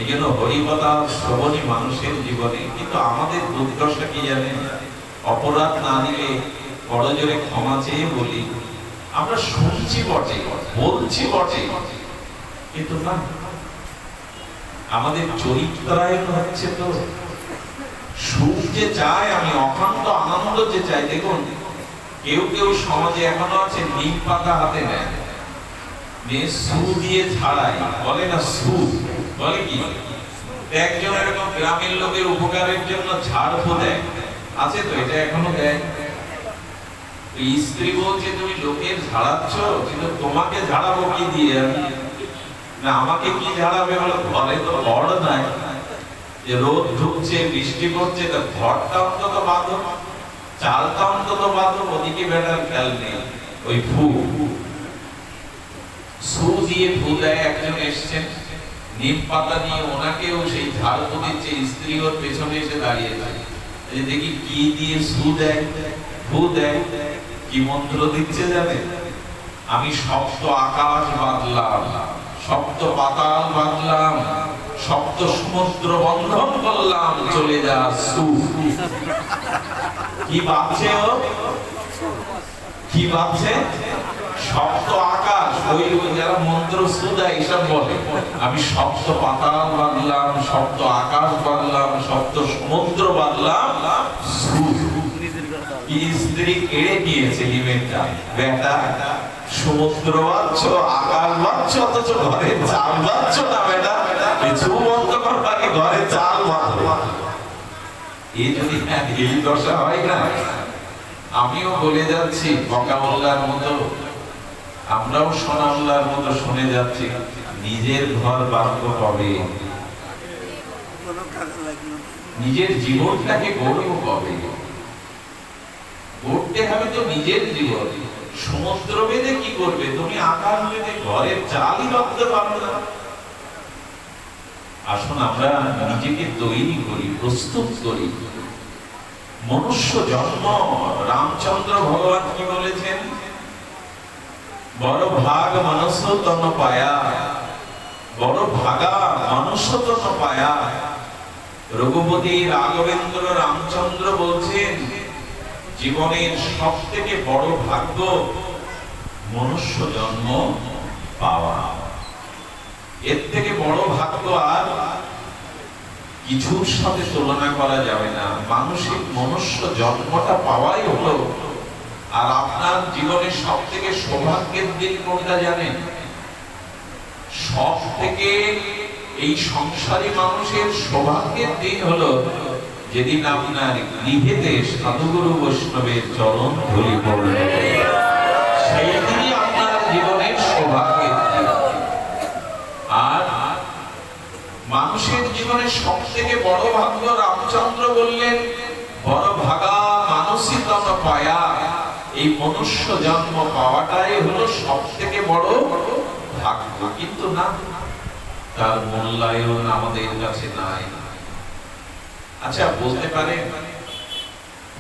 এই জন্য হরিকথা শ্রবণই মানুষের জীবনে। কিন্তু আমাদের দুর্দশা কি জানেন? অপরাধ না দিলে বড় জোরে ক্ষমা চেয়ে বলি, আমরা শুনছি বটে, বলছি বটে, কিন্তু না, আমাদের চরিত্রায়ন হচ্ছে তো। সুখ যে চাই আমি, অখণ্ড আনন্দ যে চাই। দেখুন, কেউ কেউ সমাজে এখনো আছে নিম পাতা হাতে নেয়, সু দিয়ে ছাড়াই, বলে না সু, বলে কি? একজন এরকম গ্রামের লোকের উপকারের জন্য ঝাড় ফু দেয়, আছে তো, এটা এখনো দেয়। স্ত্রী বলছে তুমি লোকের ঝাড়াচ্ছ, কিন্তু তোমাকে ঝাড়াবো কি দিয়ে? না, আমাকে কি ঝাড়াবে? বলে ঘরে তো ঘর নাই, যে রোদ ঢুকছে, বৃষ্টি পড়ছে, তা ঘরটা অন্তত বাঁধো, চালটা অন্তত বাঁধো। ওদিকে বেটার খেয়াল নেই। ওই ফু সু দিয়ে ফু দেয়। একজন এসছেন নিম পাতা নিয়ে, ওনাকেও সেই ঝাড় ফু দিচ্ছে, স্ত্রী ওর পেছনে এসে দাঁড়িয়েছে। দেখি কি দিয়ে সু দেয়, ফু দেয়, কি মন্ত্র দিচ্ছে জানে? আমি সপ্ত আকাশ বাঁধলাম, সপ্ত পাতাল বাঁধলাম, সপ্ত সমুদ্র বন্ধন করলাম, চলে যা সু। কি ভাবছে ও? কি ভাবছে? সপ্ত আকাশ, ওই যারা মন্ত্র সু দেয় এসব বলে, আমি সপ্ত পাতাল বাঁধলাম, সপ্ত আকাশ বাঁধলাম, সপ্ত সমুদ্র বাঁধলাম, সু। স্ত্রী কেড়ে নিয়েছে নিমেরটা। বেটা, সমুদ্র বাঁধছ, আকাশ বাঁধছ, অথচ ঘরে চাল বাঁধছ না। বেটা, কিছু বন্ধ করবাকে ঘরে চাল বাঁধো। এই যদি এই দশা হয় না, আমিও বলে যাচ্ছি বকা মোল্লার মতো, আমরাও সোনামলার মতো শুনে যাচ্ছি, নিজের ঘর বাঁধবো কবে? নিজের জীবনটাকে গড়বো কবে? গড়তে হবে তো নিজের জীবন। সমুদ্র বেঁধে কি করবে তুমি? আকাশ বেঁধে ঘরের চালই বাঁধতে পারবে না। আসুন আমরা নিজেকে তৈরি করি, প্রস্তুত করি। মনুষ্য জন্ম, রামচন্দ্র ভগবান কি বলেছেন? বড় ভাগ মানুষ তন পায়া, বড় ভাগা মানুষ তন পায়া। রঘুপতি রাঘবেন্দ্র রামচন্দ্র বলছেন, জীবনের সব থেকে বড় ভাগ্য মনুষ্য জন্ম পাওয়া। এর থেকে বড় ভাগ্য আর কিছুর সাথে তুলনা করা যাবে না। মানসিক মনুষ্য জন্মটা পাওয়াই হলো। আর আপনার জীবনের সব থেকে সৌভাগ্যের দিন কোনটা জানেন? সব থেকে এই সংসারী মানুষের সৌভাগ্যের দিন হলো যেদিন আপনার গৃহেতে সাধুগুরু বৈষ্ণবের চরণ ধুলি পড়বে। সেই দিনই আপনার জীবনের সৌভাগ্যের দিন। আর মানুষের জীবনে সব থেকে বড় ভাগ্য, রামচন্দ্র বললেন, বড় ভাগা মানুষই তন পায়া। এই মনুষ্য জন্ম পাওয়াটাই হলো সব থেকে বড় ভাগ্য। কিন্তু না, তার মূল্যায়ন আমাদের কাছে নাই। আচ্ছা, বলতে পারেন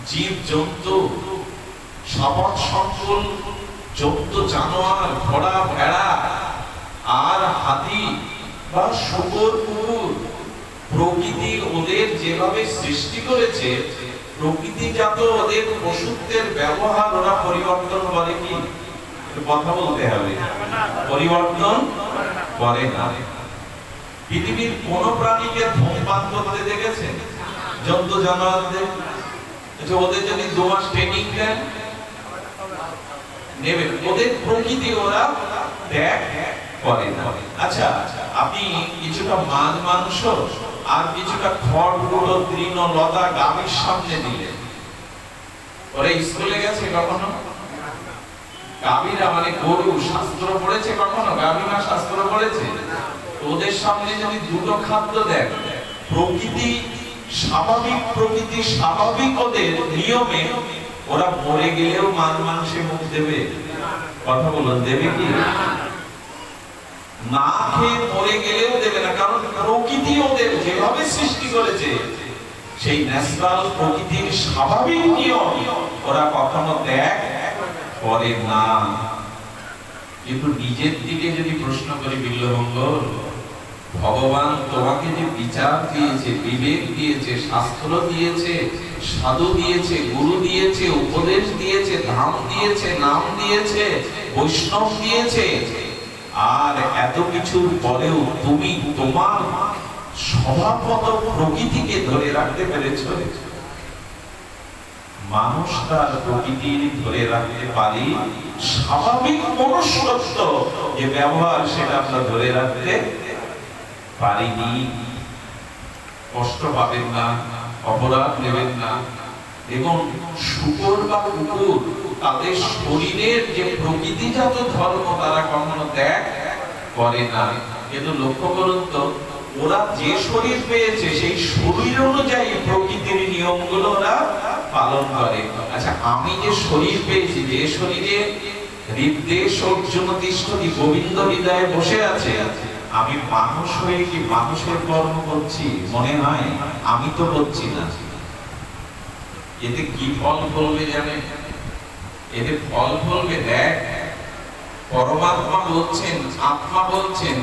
জীব জন্তু, সমাজ সংকুল জন্তু জানোয়ার, ঘোড়া ভেড়া আর হাতি বা শুকর কুকুর, প্রকৃতি ওদের যেভাবে সৃষ্টি করেছে, প্রকৃতিজাত ওদের পশুত্বের ব্যবহার ওরা পরিবর্তন করে কি? কথা বলতে হবে, পরিবর্তন করে না। পৃথিবীর কোন প্রাণীকে ধূমপান করতে দেখেছেন? জন্তু জানোয়ারদের। ওদের যদি 2 মাস ট্রেনিং দেন, নেবে, ওদের প্রকৃতি ওরা ত্যাগ করে না। আচ্ছা, আপনি কিছুটা মাছ মাংস আর কিছুটা খড় গুঁড়ো তৃণ লতা গাভীর সামনে দিলে, ওরা স্কুলে গেছে কখনো? গাভীরা মানে গরু শাস্ত্র পড়েছে কখনো? গাভী মা শাস্ত্র পড়েছে? ওদের সামনে যদি দুটো খাদ্য দেন, প্রকৃতি স্বাভাবিক ওদের নিয়মে ওরা মরে গেলেও মাংসে মুখ দেবে? কথা বলুন, দেবে কি? না খেয়ে মরে গেলেও দেবে না, কারণ প্রকৃতি ওদের যেভাবে সৃষ্টি করেছে সেই ন্যাচারাল প্রকৃতির স্বাভাবিক নিয়ম ওরা কখনো ত্যাগ করে না। কিন্তু নিজের দিকে যদি প্রশ্ন করি বিল্লমঙ্গল, ভগবান তোমাকে যে বিচার দিয়েছে, বিবেক দিয়েছে, শাস্ত্র দিয়েছে, সাধু দিয়েছে, গুরু দিয়েছে, উপদেশ দিয়েছে, ধাম দিয়েছে, নাম দিয়েছে, বৈষ্ণব দিয়েছে, আর এত কিছুর পরেও তুমি তোমার স্বভাবগত প্রকৃতিকে ধরে রাখতে পেরেছো? মানুষ তার প্রকৃতি ধরে রাখতে পারি, স্বাভাবিক মনুষ্যত্ব যে ব্যবহার সেটা আমরা ধরে রাখতে পারিনি। কষ্ট পাবেন না, অপরাধ নেবেন না। এবং শুকর বা কুকুর তাদের শরীরের যে প্রকৃতিজাত ধর্ম তারা কখনো ত্যাগ করে না। কিন্তু লক্ষ্য করুন তো, ওরা যে শরীর পেয়েছে সেই শরীর অনুযায়ী প্রকৃতির নিয়মগুলো ওরা পালন করে। আচ্ছা, আমি যে শরীর পেয়েছি, যে শরীরে হৃদয় অর্জুন তিষ্ঠতি গোবিন্দ হৃদয়ে বসে আছে, আমি মানুষ হয়ে কি মানুষের কর্ম করছি? মনে হয় আমি তো করছি না। এতে কি ফল ফলবে জানেন? এতে ফল ফলবে, দেখ পরমাত্মা বলছেন, আত্মা বলছেন,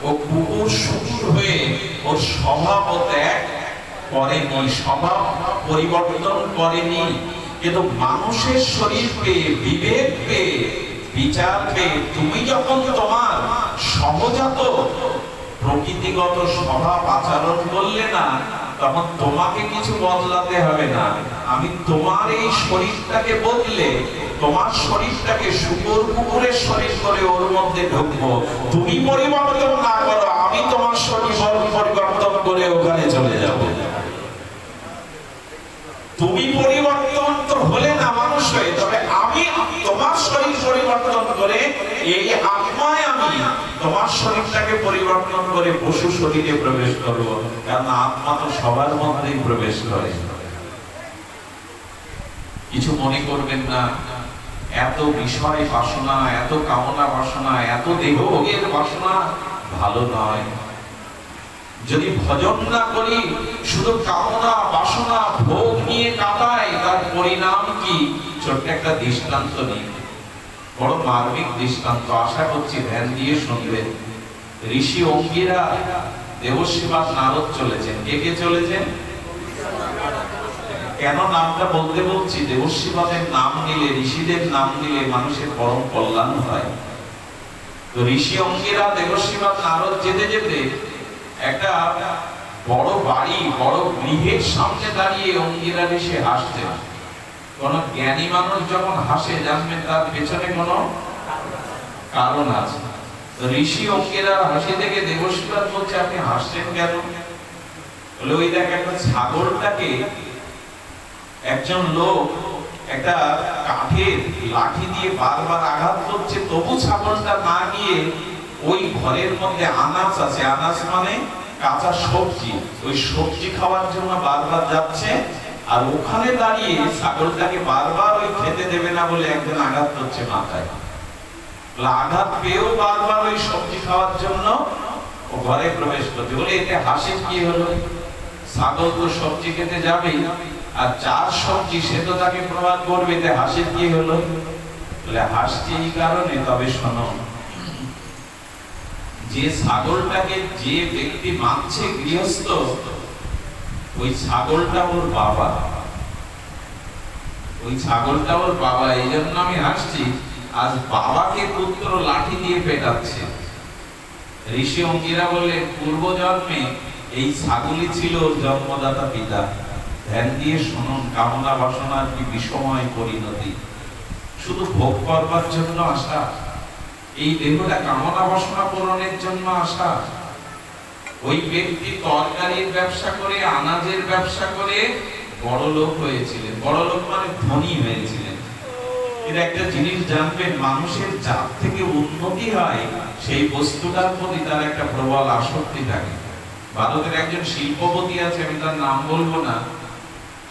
ও কুকুর শুকুর হয়ে ওর স্বভাব ত্যাগ করেনি, স্বভাব পরিবর্তন করেনি। কিন্তু মানুষের শরীর পেয়ে, বিবেক পেয়ে, বিচার পেয়ে তুমি যখন তোমার সহজাত প্রকৃতিগত স্বভাব আচরণ করলে না, তখন তোমাকে কিছু বদলাতে হবে না। আমি তোমার এই শরীরটাকে বদলে তোমার শরীরটাকে শুকর কুকুরের শরীর করে ওর মধ্যে ঢুকবো। তুমি পরিবর্তন না করো, আমি তোমার শরীর পরিবর্তন করে ওখানে চলে যাব। তুমি পরিবর্তন তো হলে না মানুষ হয়ে, তবে আমি তোমার শরীর পরিবর্তন করে এই আত্মায় আমি তোমার শরীরটাকে পরিবর্তন করে পশু শরীরে প্রবেশ করব। কারণ আত্মা তো সবার মধ্যেই প্রবেশ করে। কিছু মনে করবেন না, এত বিষয় বাসনা, এত কামনা বাসনা, এত দেহভোগের বাসনা ভালো নয়। যদি ভজন না করি, শুধু কামনা বাসনা ভোগ নিয়ে কাটাই, তার পরিণাম কি? ছোট্ট একটা দৃষ্টান্ত নিই, বড় মার্মিক দৃষ্টান্ত, আশা করছি ধ্যান দিয়ে শুনবেন। ঋষি অঙ্গিরা দেবসেবাত নারদ চলেছেন। কে চলেছেন? কেন নামটা বলতে বলছি? দেবসেবাদের নাম নিলে, ঋষিদের নাম নিলে মানুষের পরম কল্যাণ হয়। তো ঋষি অঙ্গিরা দেবসেবাত নারদ যেতে যেতে একটা বড় বাড়ি, বড় গৃহের সামনে দাঁড়িয়ে অঙ্গিরা ঋষি হাসতেন। কোন জ্ঞানী মানুষ যখন হাসে, জানবেন তার পেছনে কোন কারণ আছে। ঋষি অঙ্গিরা হাসি থেকে দেবসেবাত বলছে, আপনি হাসছেন কেন? বলে, ওই দেখ, একটা ছাগলটাকে একজন লোক একটা কাঠের লাঠি দিয়ে বারবার আঘাত করছে, তবু ছাগলটা না গিয়ে ওই ঘরের মধ্যে আনাজ আছে, আনাজ মানে কাঁচা সবজি, ওই সবজি খাওয়ার জন্য বারবার যাচ্ছে। আর ওখানে দাঁড়িয়ে ছাগলটাকে বারবার ওই খেতে দেবে না বলে একজন আঘাত করছে মাথায়। আঘাত পেয়েও বারবার ওই সবজি খাওয়ার জন্য ও ঘরে প্রবেশ করছে। বলে, এতে হাসির কি হলো? ছাগল তো সবজি খেতে যাবেই, আর যার সবজি সে তো তাকে প্রমাণ করবে, এতে হাসির কি হলো? বলে, হাসছে এই কারণে, তবে শোনো, যে ছাগলটাকে যে ব্যক্তি মানছে গৃহস্থ, ওই ছাগলটা ওর বাবা, ওই ছাগলটা ওর বাবা। এই জন্য আমি হাসছি, আজ বাবাকে পুত্র লাঠি দিয়ে পেটাচ্ছে। ঋষি অঙ্গিরা বললেন, পূর্ব জন্মে এই ছাগলই ছিল ওর জন্মদাতা পিতা। ধ্যান দিয়ে শুনুন, কামনা বাসনার কি বিষময় পরিণতি। শুধু ভোগ করবার জন্য আসা, এই দেহটা কামনা বাসনা পূরণের জন্য আসা। ওই ব্যক্তি তরকারির ব্যবসা করে, আনাজের ব্যবসা করে বড়লোক হয়েছিলেন। বড়লোক মানে ধনী হয়েছিলেন। এর একটা জিনিস জানবেন, মানুষের যার থেকে উন্নতি হয় সেই বস্তুটার প্রতি তার একটা প্রবল আসক্তি থাকে। ভারতের একজন শিল্পপতি আছে, আমি তার নাম বলবো না,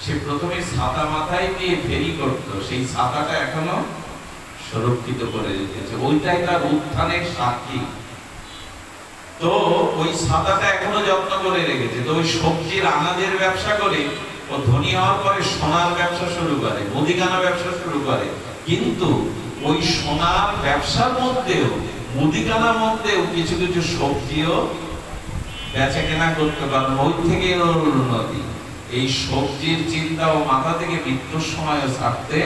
সে প্রথমে ছাতা মাথায় দিয়ে ফেরি করত, সেই ছাতাটা এখনো সুরক্ষিত করে রেখেছে, ওইটাই তার উত্থানের সাক্ষী। তো ওই ছাতাটা এখনো যত্ন করে রেখেছে। তো ওই সবজির আনাজের ব্যবসা করে ও ধনী হওয়ার পরে সোনার ব্যবসা শুরু করে, মুদিখানা ব্যবসা শুরু করে। কিন্তু ওই সোনার ব্যবসার মধ্যেও, মুদিখানার মধ্যেও কিছু কিছু সবজিও বেচা কেনা করতে পারেন, ওই থেকে ওর উন্নতি। এই সবজির চিন্তা ও মাথা থেকে মৃত্যুর সময়ও ছাড়তে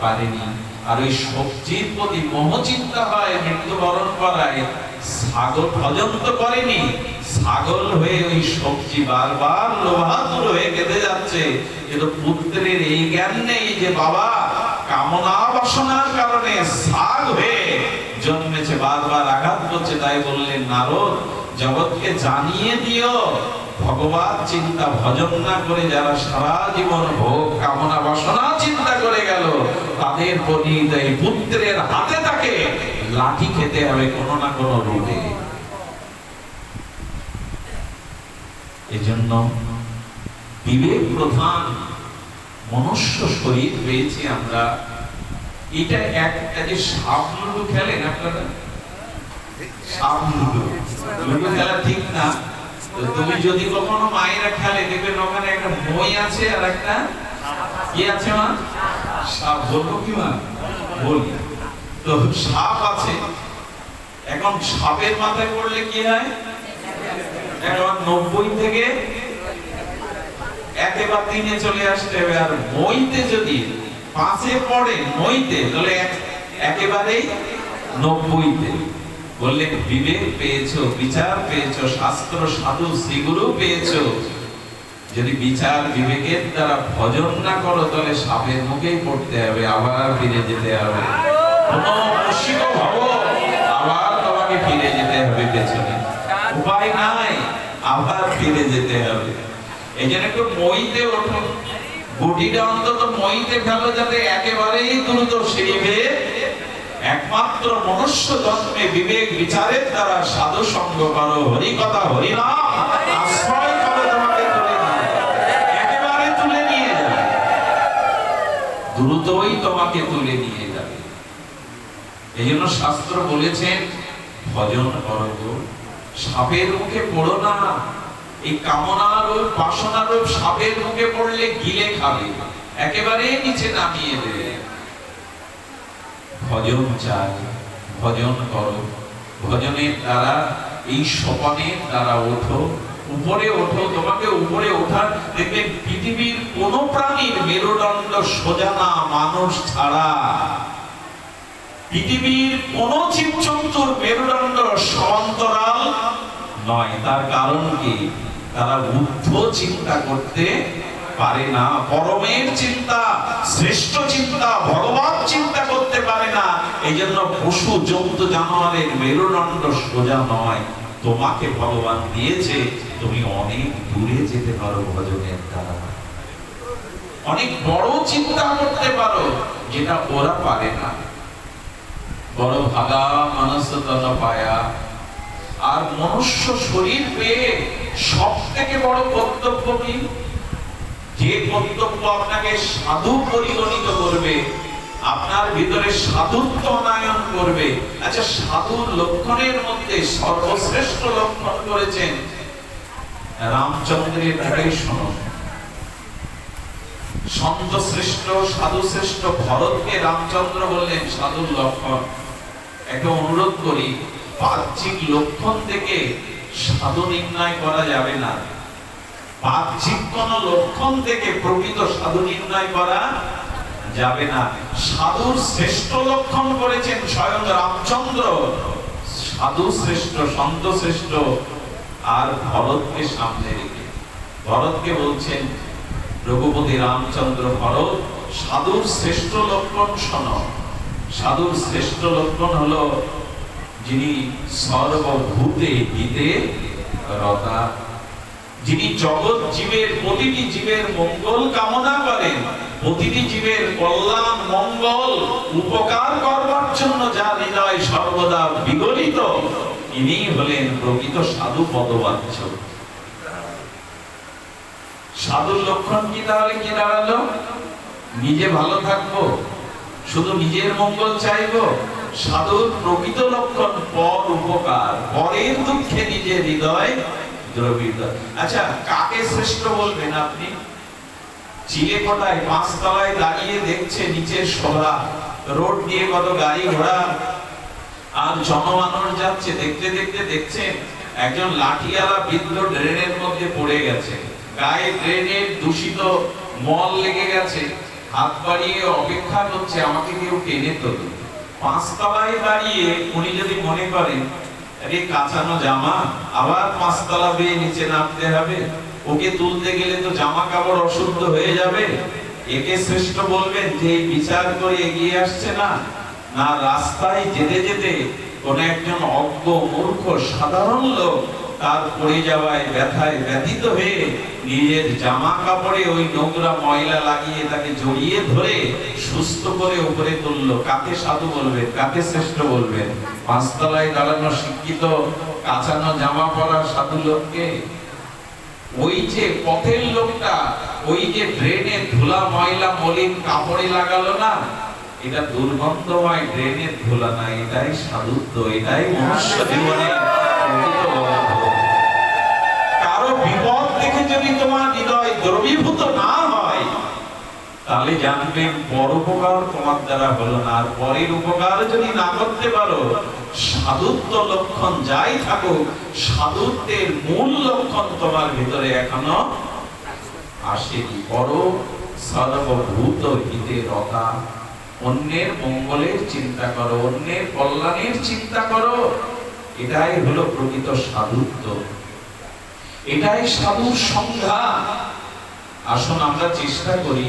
পারেনি। আর ওই সবজির প্রতি মোহ চিন্তা হয়, মৃত্যুবরণ করায় ছাগল হজম তো করেনি, ছাগল হয়ে ওই সবজি বারবার লোভাতুর হয়ে কেঁদে যাচ্ছে। কিন্তু পুত্রের এই জ্ঞান নেই যে বাবা কামনা বাসনার কারণে ছাগ হয়ে জন্মেছে, বারবার আঘাত করছে। তাই বললেন, নারদ জগৎকে জানিয়ে দিও, ভগবান চিন্তা ভজন না করে যারা সারা জীবন ভোগ কামনা বাসনা চিন্তা করে গেল, তাদের পরিণত এই পুত্রের হাতে তাকে লাঠি খেতে হবে কোনো না কোনো রূপে। এজন্য বিবেক প্রধান মনুষ্য শরীর পেয়েছি আমরা। এটা একটা যে সাপ লুডু খেলেন আপনারা, সাপ লুডু, লুডু খেলা ঠিক না। তুমি যদি কখনো মায়েরা খেলে দেখবেন ওখানে একটা মই আছে আর একটা কি আছে, মা সাপ, বলবো কি মা বলি, তো সাপ আছে। এখন সাপের মাথায় পড়লে কি হয়, এখন 90 থেকে একেবারে 3-এ চলে আসতে হবে। আর মইতে যদি 5-এ পড়ে মইতে, তাহলে একেবারেই 90-তে। বললেন বিবেক পেয়েছো, বিচার পেয়েছো, শাস্ত্র সাধু শ্রীগুরু পেয়েছো, যদি বিচার বিবেকের দ্বারা ভজন না করো তাহলে সাপের মুখেই পড়তে হবে, আবার ফিরে যেতে হবে। আবার তোমাকে ফিরে যেতে হবে পেছনে, উপায় নাই, আবার ফিরে যেতে হবে। এই জন্য একটু মইতে ওঠো, গুটিটা অন্তত মইতে ফেলো, যাতে একেবারেই দ্রুত সিঁড়ি বেয়ে একমাত্র মনুষ্য জন্মে বিবেক বিচারের দ্বারা সাধু সঙ্গ করো, হরি কথা হরি নাম আশ্রয় করো, তোমাকে তুলে নিয়ে একেবারে তুলে নিয়ে যাবে, দ্রুতই তোমাকে তুলে নিয়ে যাবে। এই জন্য শাস্ত্র বলেছেন ভজন করো, সাপের মুখে পড়ো না। এই কামনার ও বাসনার ও সাপের মুখে পড়লে গিলে খাবে, একেবারে নিচে নামিয়ে দেবে। ভজন চাই, ভজন করো, ভজনের দ্বারা এই সোপানের দ্বারা ওঠো, উপরে ওঠো। তোমাকে উপরে ওঠার, দেখবেন পৃথিবীর কোন প্রাণীর মেরুদণ্ড সোজা না মানুষ ছাড়া। পৃথিবীর কোন জীবজন্তুর মেরুদণ্ড সমান্তরাল নয়। তার কারণ কি, তারা ঊর্ধ্ব চিন্তা করতে পারে না, পরমের চিন্তা, শ্রেষ্ঠ চিন্তা, ভগবান চিন্তা করতে পারে না। এই জন্য পশু জন্তু জানোয়ারের মেরুদণ্ড সোজা নয়। তোমাকে ভগবান দিয়েছে, তুমি অনেক দূরে যেতে পারো ভজনের দ্বারা, অনেক বড় চিন্তা করতে পারো, যেটা ওরা পারে না। বড় ভাগা মানুষ তন পায়া। আর মনুষ্য শরীর পেয়ে সব থেকে বড় কর্তব্য কি, যে কর্তব্য আপনাকে সাধু পরিগণিত করবে, আপনার ভিতরে সাধুত্ব আনয়ন করবে। আচ্ছা, সাধুর লক্ষণের মধ্যে সর্বশ্রেষ্ঠ লক্ষণ করেছেন রামচন্দ্রের, এটাই শোনো। সন্ত শ্রেষ্ঠ, সাধু শ্রেষ্ঠ ভরতকে রামচন্দ্র বললেন সাধুর লক্ষণ। একটা অনুরোধ করি, বাহ্যিক লক্ষণ থেকে সাধু নির্ণয় করা যাবে না। বাহ্যিক কোন লক্ষণ থেকে প্রকৃত সাধু নির্ণয় করা যাবে না। সাধুর শ্রেষ্ঠ লক্ষণ করেছেন স্বয়ং রামচন্দ্র। সাধু শ্রেষ্ঠ, সন্ত শ্রেষ্ঠ, আর ভরতকে সামনে রেখে ভরতকে বলছেন, রঘুপতি রামচন্দ্র ভরত, সাধুর শ্রেষ্ঠ লক্ষণ শোনো। সাধুর শ্রেষ্ঠ লক্ষণ হলো যিনি সর্বভূতে হিতে রতা, যিনি জগৎ জীবের প্রতিটি জীবের মঙ্গল কামনা করেন, প্রতিটি জীবের কল্যাণ মঙ্গল উপকার করবার জন্য যার হৃদয় সর্বদা বিগলিত, ইনি হলেন প্রকৃত সাধু পদবাচ্য। সাধুর লক্ষণ কি তাহলে কি দাঁড়ালো? নিজে ভালো থাকবো, শুধু নিজের মঙ্গল চাইবো? সাধুর প্রকৃত লক্ষণ পর উপকার, পরের দুঃখে নিজের হৃদয় দ্রবিত। আচ্ছা, কাকে শ্রেষ্ঠ বলবেন আপনি? চিলে কোটায় 5 তলায় দাঁড়িয়ে দেখছে নিচের শোভা, রোড দিয়ে কত গাড়ি ঘোড়া আর জনমানব যাচ্ছে, দেখতে দেখতে দেখছেন একজন লাঠিওয়ালা বৃদ্ধ ড্রেনের মধ্যে পড়ে গেছে, গায়ে ড্রেনের দূষিত মল লেগে গেছে, হাত বাড়িয়ে অপেক্ষা করছে আমাকে কেউ টেনে তোলো। 5 তলায় দাঁড়িয়ে উনি যদি মনে করেন আরে কাঁচানো জামা, আবার 5 তলা বেয়ে নিচে নামতে হবে, ওকে তুলতে গেলে তো জামা কাপড় অশুদ্ধ হয়ে যাবে, একে শ্রেষ্ঠ বলবেন যে বিচার করে এগিয়ে আসছে না? না, রাস্তায় যেতে যেতে কোন একজন অজ্ঞ মূর্খ সাধারণ লোক তার পড়ে যাওয়ায় ব্যথায় ব্যথিত হয়ে নিজের জামা কাপড়ে ওই নোংরা ময়লা লাগিয়ে তাকে জড়িয়ে ধরে সুস্থ করে উপরে তুললো। কাকে সাধু বলবেন, কাকে শ্রেষ্ঠ বলবেন? 5 তলায় দাঁড়ানো শিক্ষিত কাঁচানো জামা পরা সাধু লোককে? ওই যে পথের লোকটা ওই যে ড্রেনে ধুলা ময়লা মলিন কাপড়ে লাগালো না, এটা দুর্গন্ধময় ড্রেনের ধুলা না, এটাই সাধুত্ব, এটাই মনুষ্য জীবনে প্রকৃত বন্ধ। কারো বিপদ দেখে যদি তোমার হৃদয় দ্রবীভূত না হয়, তাহলে জানবেন পরোপকার তোমার দ্বারা হলো না। আর পরের উপকার যদি না করতে পারো, সাধুত্ব লক্ষণ যাই থাকুক, সাধুত্বের মূল লক্ষণ তোমার ভিতরে এখনো আসেনি। পর সর্বভূত হিতে রতা, অন্যের মঙ্গলের চিন্তা করো, অন্যের কল্যাণের চিন্তা করো, এটাই হলো প্রকৃত সাধুত্ব, এটাই সাধুর সংজ্ঞা। আসুন আমরা চেষ্টা করি,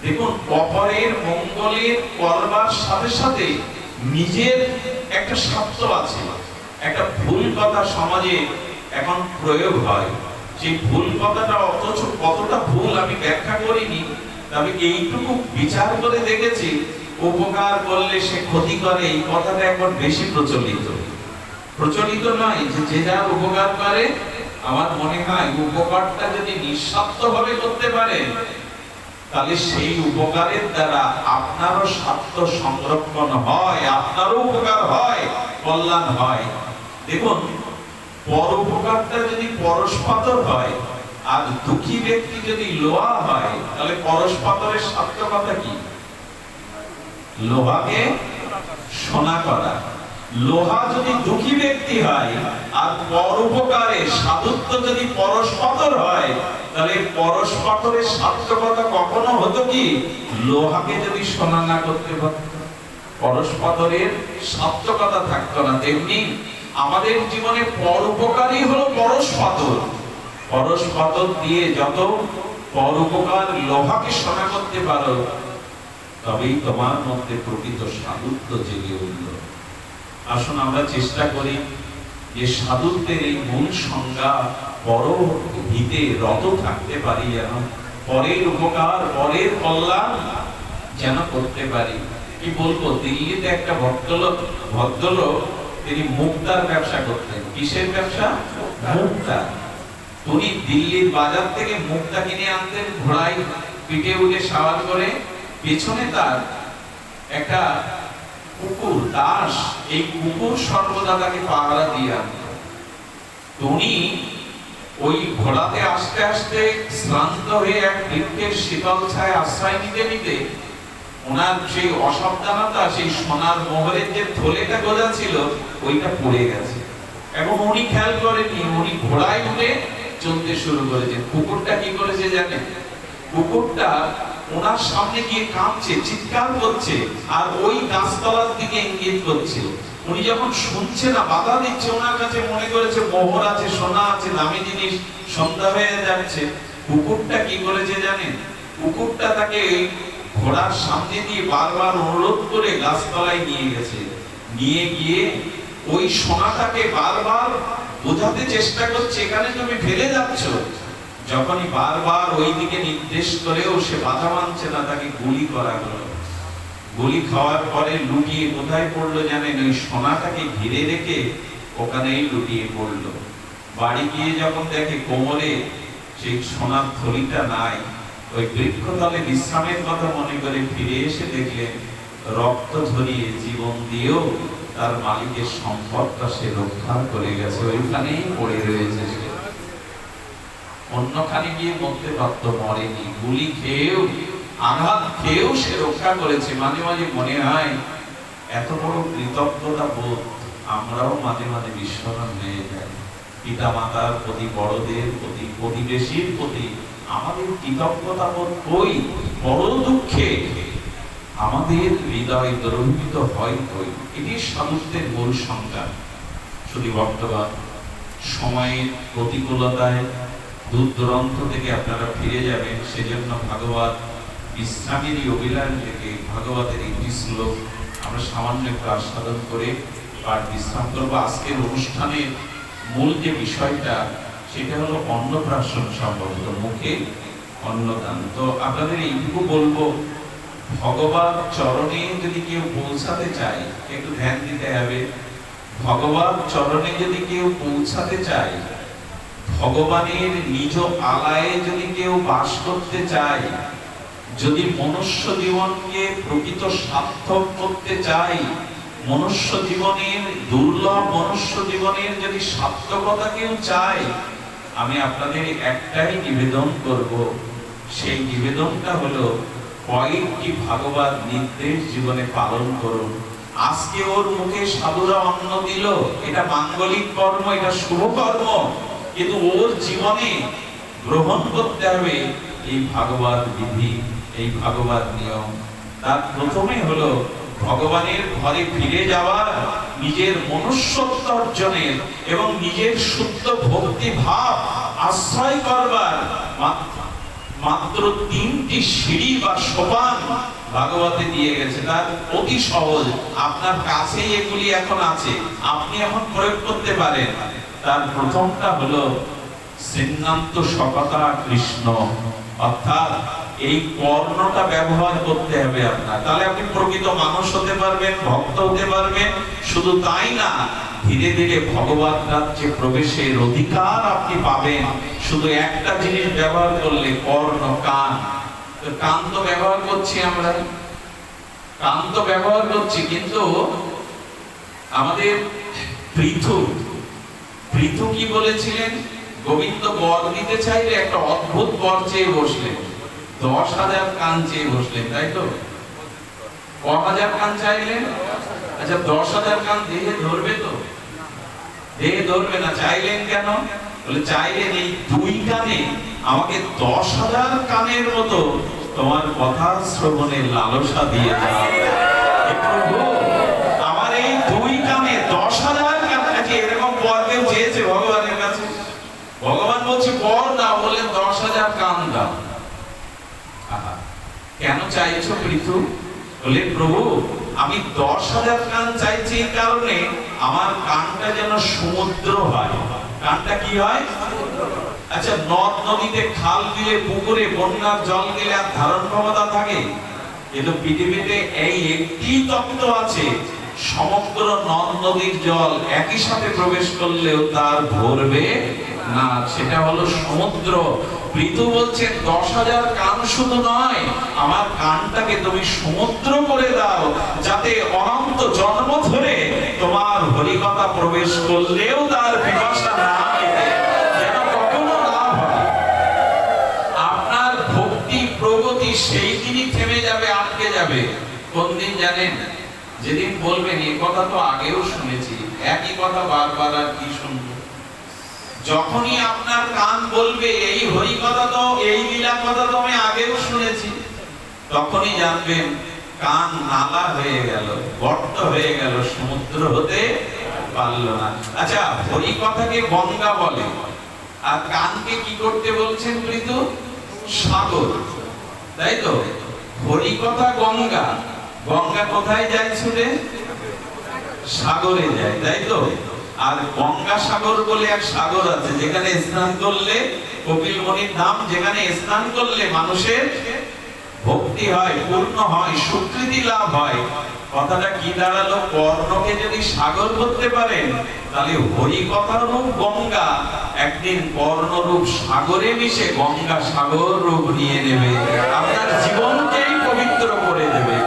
দেখুন অপরের মঙ্গলের করবার সাথে সাথে নিজের একটা স্বার্থ আছে। একটা ভুল কথা সমাজে এখন প্রয়োগ হয়, যে ভুল কথাটা অথচ কতটা ভুল আমি ব্যাখ্যা করিনি, তবে এইটুকু বিচার করে দেখেছি উপকার করলে সে ক্ষতি করে, এই কথাটা এখন বেশি প্রচলিত নয় যে যে যার উপকার করে। আমার মনে হয় উপকারটা যদি নিঃস্বার্থভাবে করতে পারে, তাহলে সেই উপকারের দ্বারা আপনারও স্বার্থ সংরক্ষণ হয়, আপনারও উপকার হয়, কল্যাণ হয়। দেখুন, পরোপকারটা যদি পরশপাতর হয় আর দুঃখী ব্যক্তি যদি লোহা হয়, তাহলে পরশপাতরের সার্থকতা কি? লোহাকে সোনা করা। লোহা যদি দুঃখী ব্যক্তি হয় আর পরোপকারে সাধুত্ব যদি পরশপাতর হয়, তাহলে পরশপাতরের সার্থকতা কখনো হতো কি? লোহাকে যদি সোনা না করতে পারত, পরশপাতরের সার্থকতা থাকতো না। তেমনি আমাদের জীবনে পরোপকারই হলো পরশপাতর। পরশপাতর দিয়ে যত পরোপকার লোহাকে সোনা করতে পারো, তবেই তোমার মধ্যে প্রকৃত সাধুত্ব জেগে উঠল। আসুন আমরা চেষ্টা করি যে সাধুত্বের এই মূল সংজ্ঞা পর হিতে রত থাকতে পারি, যেন পরের উপকার পরের কল্যাণ যেন করতে পারি। কি বলবো, দিল্লিতে একটা ভদ্রলোক তিনি মুক্তার ব্যবসা করতেন। কিসের ব্যবসা? মুক্তা। তিনি দিল্লির বাজার থেকে মুক্তা কিনে আনতেন, ঘোড়ায় পিঠে উঠে সাওয়ার করে, পেছনে তার একটা কুকুর দাস, এই কুকুর সর্বদা তাকে পাহারা দিয়ে আনত। উনি ওই ঘোড়াতে আস্তে আস্তে শ্রান্ত হয়ে এক বৃক্ষের শীতল ছায় আশ্রয় নিতে নিতে ওনার সেই অসাবধানতা, সেই সোনার মোহরের যে থলেটা গোজা ছিল ওইটা পড়ে গেছে। এবং উনি খেয়াল করেনি, উনি ঘোড়ায় উঠে চলতে শুরু করেছেন। কুকুরটা কি করেছে জানেন? কুকুরটা ওনার সামনে গিয়ে কাঁপছে, চিৎকার করছে, আর ওই গাছতলার দিকে ইঙ্গিত করছে। উনি যখন শুনছে না, বাধা দিচ্ছে, ওনার কাছে মনে করেছে মোহর আছে, সোনা আছে, দামি জিনিস, সন্ধ্যা হয়ে যাচ্ছে। কুকুরটা কি করেছে জানেন? কুকুরটা তাকে ঘোড়ার সামনে দিয়ে বারবার অনুরোধ করে গাছতলায় নিয়ে গেছে। নিয়ে গিয়ে ওই সোনাটাকে বারবার বোঝাতে চেষ্টা করছে এখানে তুমি ফেলে যাচ্ছ। যখনই বারবার ওই দিকে নির্দেশ করেও সে বাধা মানছে না, তাকে গুলি করা হলো। গুলি খাওয়ার পরে লুটিয়ে কোথায় পড়লো জানেন? ওই সোনাটাকে ঘিরে রেখে ওখানেই লুটিয়ে পড়লো। বাড়ি গিয়ে যখন দেখে কোমরে সেই সোনার থলিটা নাই, ওই বৃক্ষতলে বিশ্রামের কথা মনে করে ফিরে এসে দেখলেন রক্ত ঝরিয়ে জীবন দিয়েও তার মালিকের সম্পদটা সে রক্ষা করে গেছে, ওইখানেই পড়ে রয়েছে। অন্যখানে গিয়ে মরতে পারত, মরেনি। গুলি খেয়েও, আঘাত খেয়েও সে রক্ষা করেছে। মাঝে মাঝে মনে হয় এত বড় কৃতজ্ঞতা বোধ আমরাও মাঝে মাঝে বিস্মরণ হয়ে যাই। পিতা মাতার প্রতি, বড়দের প্রতি, প্রতিবেশীর প্রতি আমাদের কৃতজ্ঞতা বোধ কই? বড় দুঃখে আমাদের হৃদয় দ্রবিত হয় কই? এটি সাধুত্বের মূল সংজ্ঞা। শুধু বর্তমান সময়ের প্রতিকূলতায় দূর দূরান্ত থেকে আপনারা ফিরে যাবেন, সেজন্য ভাগবত বিশ্রামেরই অভিলাষ থেকে ভাগবতের একটি শ্লোক আমরা সামান্য একটু আস্বাদন করে পাঠ বিশ্রাম করবো। আজকের অনুষ্ঠানের মূল যে বিষয়টা সেটা হলো অন্নপ্রাশন, সম্ভবত মুখে অন্নদান। তো আপনাদের এইটুকু বলবো, ভগবান চরণে যদি কেউ পৌঁছাতে চায়, একটু ধ্যান দিতে হবে। ভগবান চরণে যদি কেউ পৌঁছাতে চায়, ভগবানের নিজ আলয়ে যদি কেউ বাস করতে চায়, যদি মনুষ্য জীবনকে প্রকৃত সার্থক করতে চায়, মনুষ্য জীবনের দুর্লভ মনুষ্য জীবনের যদি সার্থকতা কেউ চায়, আমি আপনাদের একটাই নিবেদন করব। সেই নিবেদনটা হলো কয়েকটি ভাগবত নির্দেশ জীবনে পালন করুন। আজকে ওর মুখে সাধুরা অন্ন দিল, এটা মাঙ্গলিক কর্ম, এটা শুভ কর্ম, কিন্তু ওর জীবনে গ্রহণ করতে হবে এই ভাগবত বিধি, এই ভাগবত নিয়ম। তার প্রথমে হলো ভগবানের ঘরে ফিরে যাওয়া, নিজের মনুষ্যত্ব অর্জনের এবং নিজের শুদ্ধ ভক্তি ভাব আশ্রয় করবার মাত্র 3টি সিঁড়ি বা সোপান ভাগবতে দিয়ে গেছে। তার অতি সহজ, আপনার কাছেই এগুলি এখন আছে, আপনি এখন প্রয়োগ করতে পারেন। তার প্রথমটা হলো সিন্নান্ত সকতা কৃষ্ণ, অর্থাৎ এই কর্ণটা ব্যবহার করতে হবে আপনার, তাহলে আপনি প্রকৃত মানুষ হতে পারবেন, ভক্ত হতে পারবেন। শুধু তাই না, ধীরে ধীরে ভগবত রাজ্যে প্রবেশের অধিকার আপনি পাবেন। শুধু একটা জিনিস ব্যবহার করলে, কর্ণ, কান। কান তো ব্যবহার করছি আমরা, কান তো ব্যবহার করছি, কিন্তু আমাদের পৃথু কি বলেছিলেন? গোবিন্দ বর দিতে চাইলে একটা অদ্ভুত বর চেয়ে বসলেন, 10,000 কান চেয়ে বসলেন, তাই তো? 1000 কান চাইলেন? আচ্ছা, 10,000 কান দেহে ধরবে তো? দেহে ধরবে না। চাইলেন কেন? বলে চাইলেন এই 2 কানে আমাকে 10,000 কানের মতো তোমার কথা শ্রবণের লালসা দিয়ে দাও। আমার এই 2 কানে 10,000 কান, এরকম বর কেউ চেয়েছে ভগবানের কাছে? ভগবান বলছে বর দাও, বলে 10,000 কান দাও। কেন চাইছো পৃথু? বলে প্রভু, আমি 10,000 কান চাইছি এই কারণে আমার কানটা যেন সমুদ্র হয়। কানটা কি হয়? আচ্ছা, নদ নদীতে, খাল বিলে, পুকুরে বন্যার জল গেলে আর ধারণ ক্ষমতা থাকে? কিন্তু পৃথিবীতে এই একটি তত্ত্ব আছে, সমগ্র নদ নদীর জল একই সাথে প্রবেশ করলেও তার ভরবে না, সেটা হলো সমুদ্র। পৃথু বলছেন 10,000 কান শুধু নয়, আমার কানটাকে তুমি সমুদ্র করে দাও, যাতে অনন্ত জন্ম ধরে তোমার হরিকথা প্রবেশ করলেও তার পিপাসা না মেটে, যেন কখনো না হয়। আপনার ভক্তি প্রগতি সেই দিনই থেমে যাবে, আটকে যাবে। কোন দিন জানেন? যেদিন বলবেন এই কথা তো আগেও শুনেছি, একই কথা বারবার আর কি শুনবো। যখনই আপনার কান বলবে এই হরি কথা তো, এই লীলা কথা তো আমি আগেও শুনেছি, তখনই জানবেন কান নালা হয়ে গেল, গর্ত হয়ে গেল, সমুদ্র হতে পারলো না। আচ্ছা, হরি কথাকে গঙ্গা বলে, আর কানকে কি করতে বলছেন পৃথু? সাগর, তাই তো? হরি কথা গঙ্গা, গঙ্গা কোথায় যায় ছুটে? সাগরে যায়, তাই তো? আর গঙ্গা সাগর বলে এক সাগর আছে, যেখানে স্নান করলে কপিল মুনির ধাম, যেখানে স্নান করলে মানুষের ভক্তি হয়, পূর্ণ হয়, সুকৃতি লাভ হয়। কথাটা কি দাঁড়ালো? কর্ণকে যদি সাগর করতে পারেন, তাহলে হরি কথার রূপ গঙ্গা একদিন কর্ণরূপ সাগরে মিশে গঙ্গা সাগর রূপ নিয়ে নেবে, আপনার জীবনকেই পবিত্র করে দেবে।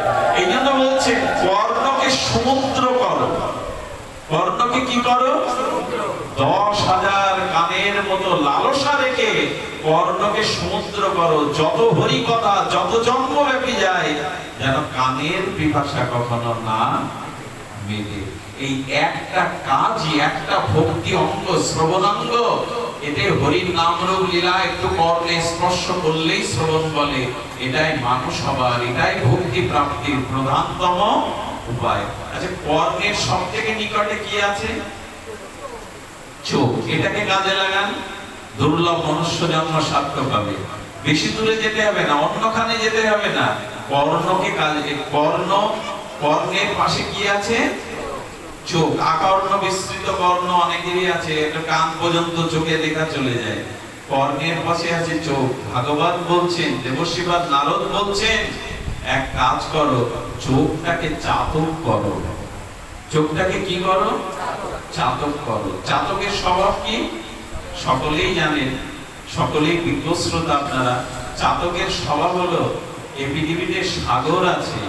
এই জন্য বলছে কর্ণকে সমুদ্র করো। কর্ণকে কি করো? 10,000 কানের মতো লালসা রেখে কর্ণকে সমুদ্র করো। যত হরি কথা যত জন্মব্যাপী যায়, যেন কানের পিপাসা কখনো না মেটে। এই একটা কাজই, একটা ভক্তি অঙ্গ, শ্রবণাঙ্গ, এতে হরির নাম রূপ লীলা একটু কর্ণে স্পর্শ করলেই শ্রবণ বলে। এটাই মানুষ হবার, এটাই ভক্তি প্রাপ্তির প্রধানতম উপায়। আচ্ছা, কর্ণের সব থেকে নিকটে কি আছে? চোখ। এটাকে কাজে লাগান, দুর্লভ মনুষ্য জন্ম সার্থক হবে। বেশি দূরে যেতে হবে না, অন্যখানে যেতে হবে না, কর্ণকে কাজে। কর্ণের পাশে কি আছে? চোখ। আকর্ণ বিস্তৃত কর্ণ অনেকেরই আছে, একটা কান পর্যন্ত চোখে দেখা চলে যায়। কর্ণের পাশে আছে চোখ। ভাগবত বলছেন, দেবশ্রীপাদ নারদ বলছেন, এক কাজ করো, চোখটাকে চাতক করো। চোখটাকে কি করো? চাতক করো। চাতকের স্বভাব কি? সকলেই জানেন, সকলেই বিজ্ঞশ্রোতা আপনারা। চাতকের স্বভাব হলো, এই পৃথিবীতে সাগর আছে,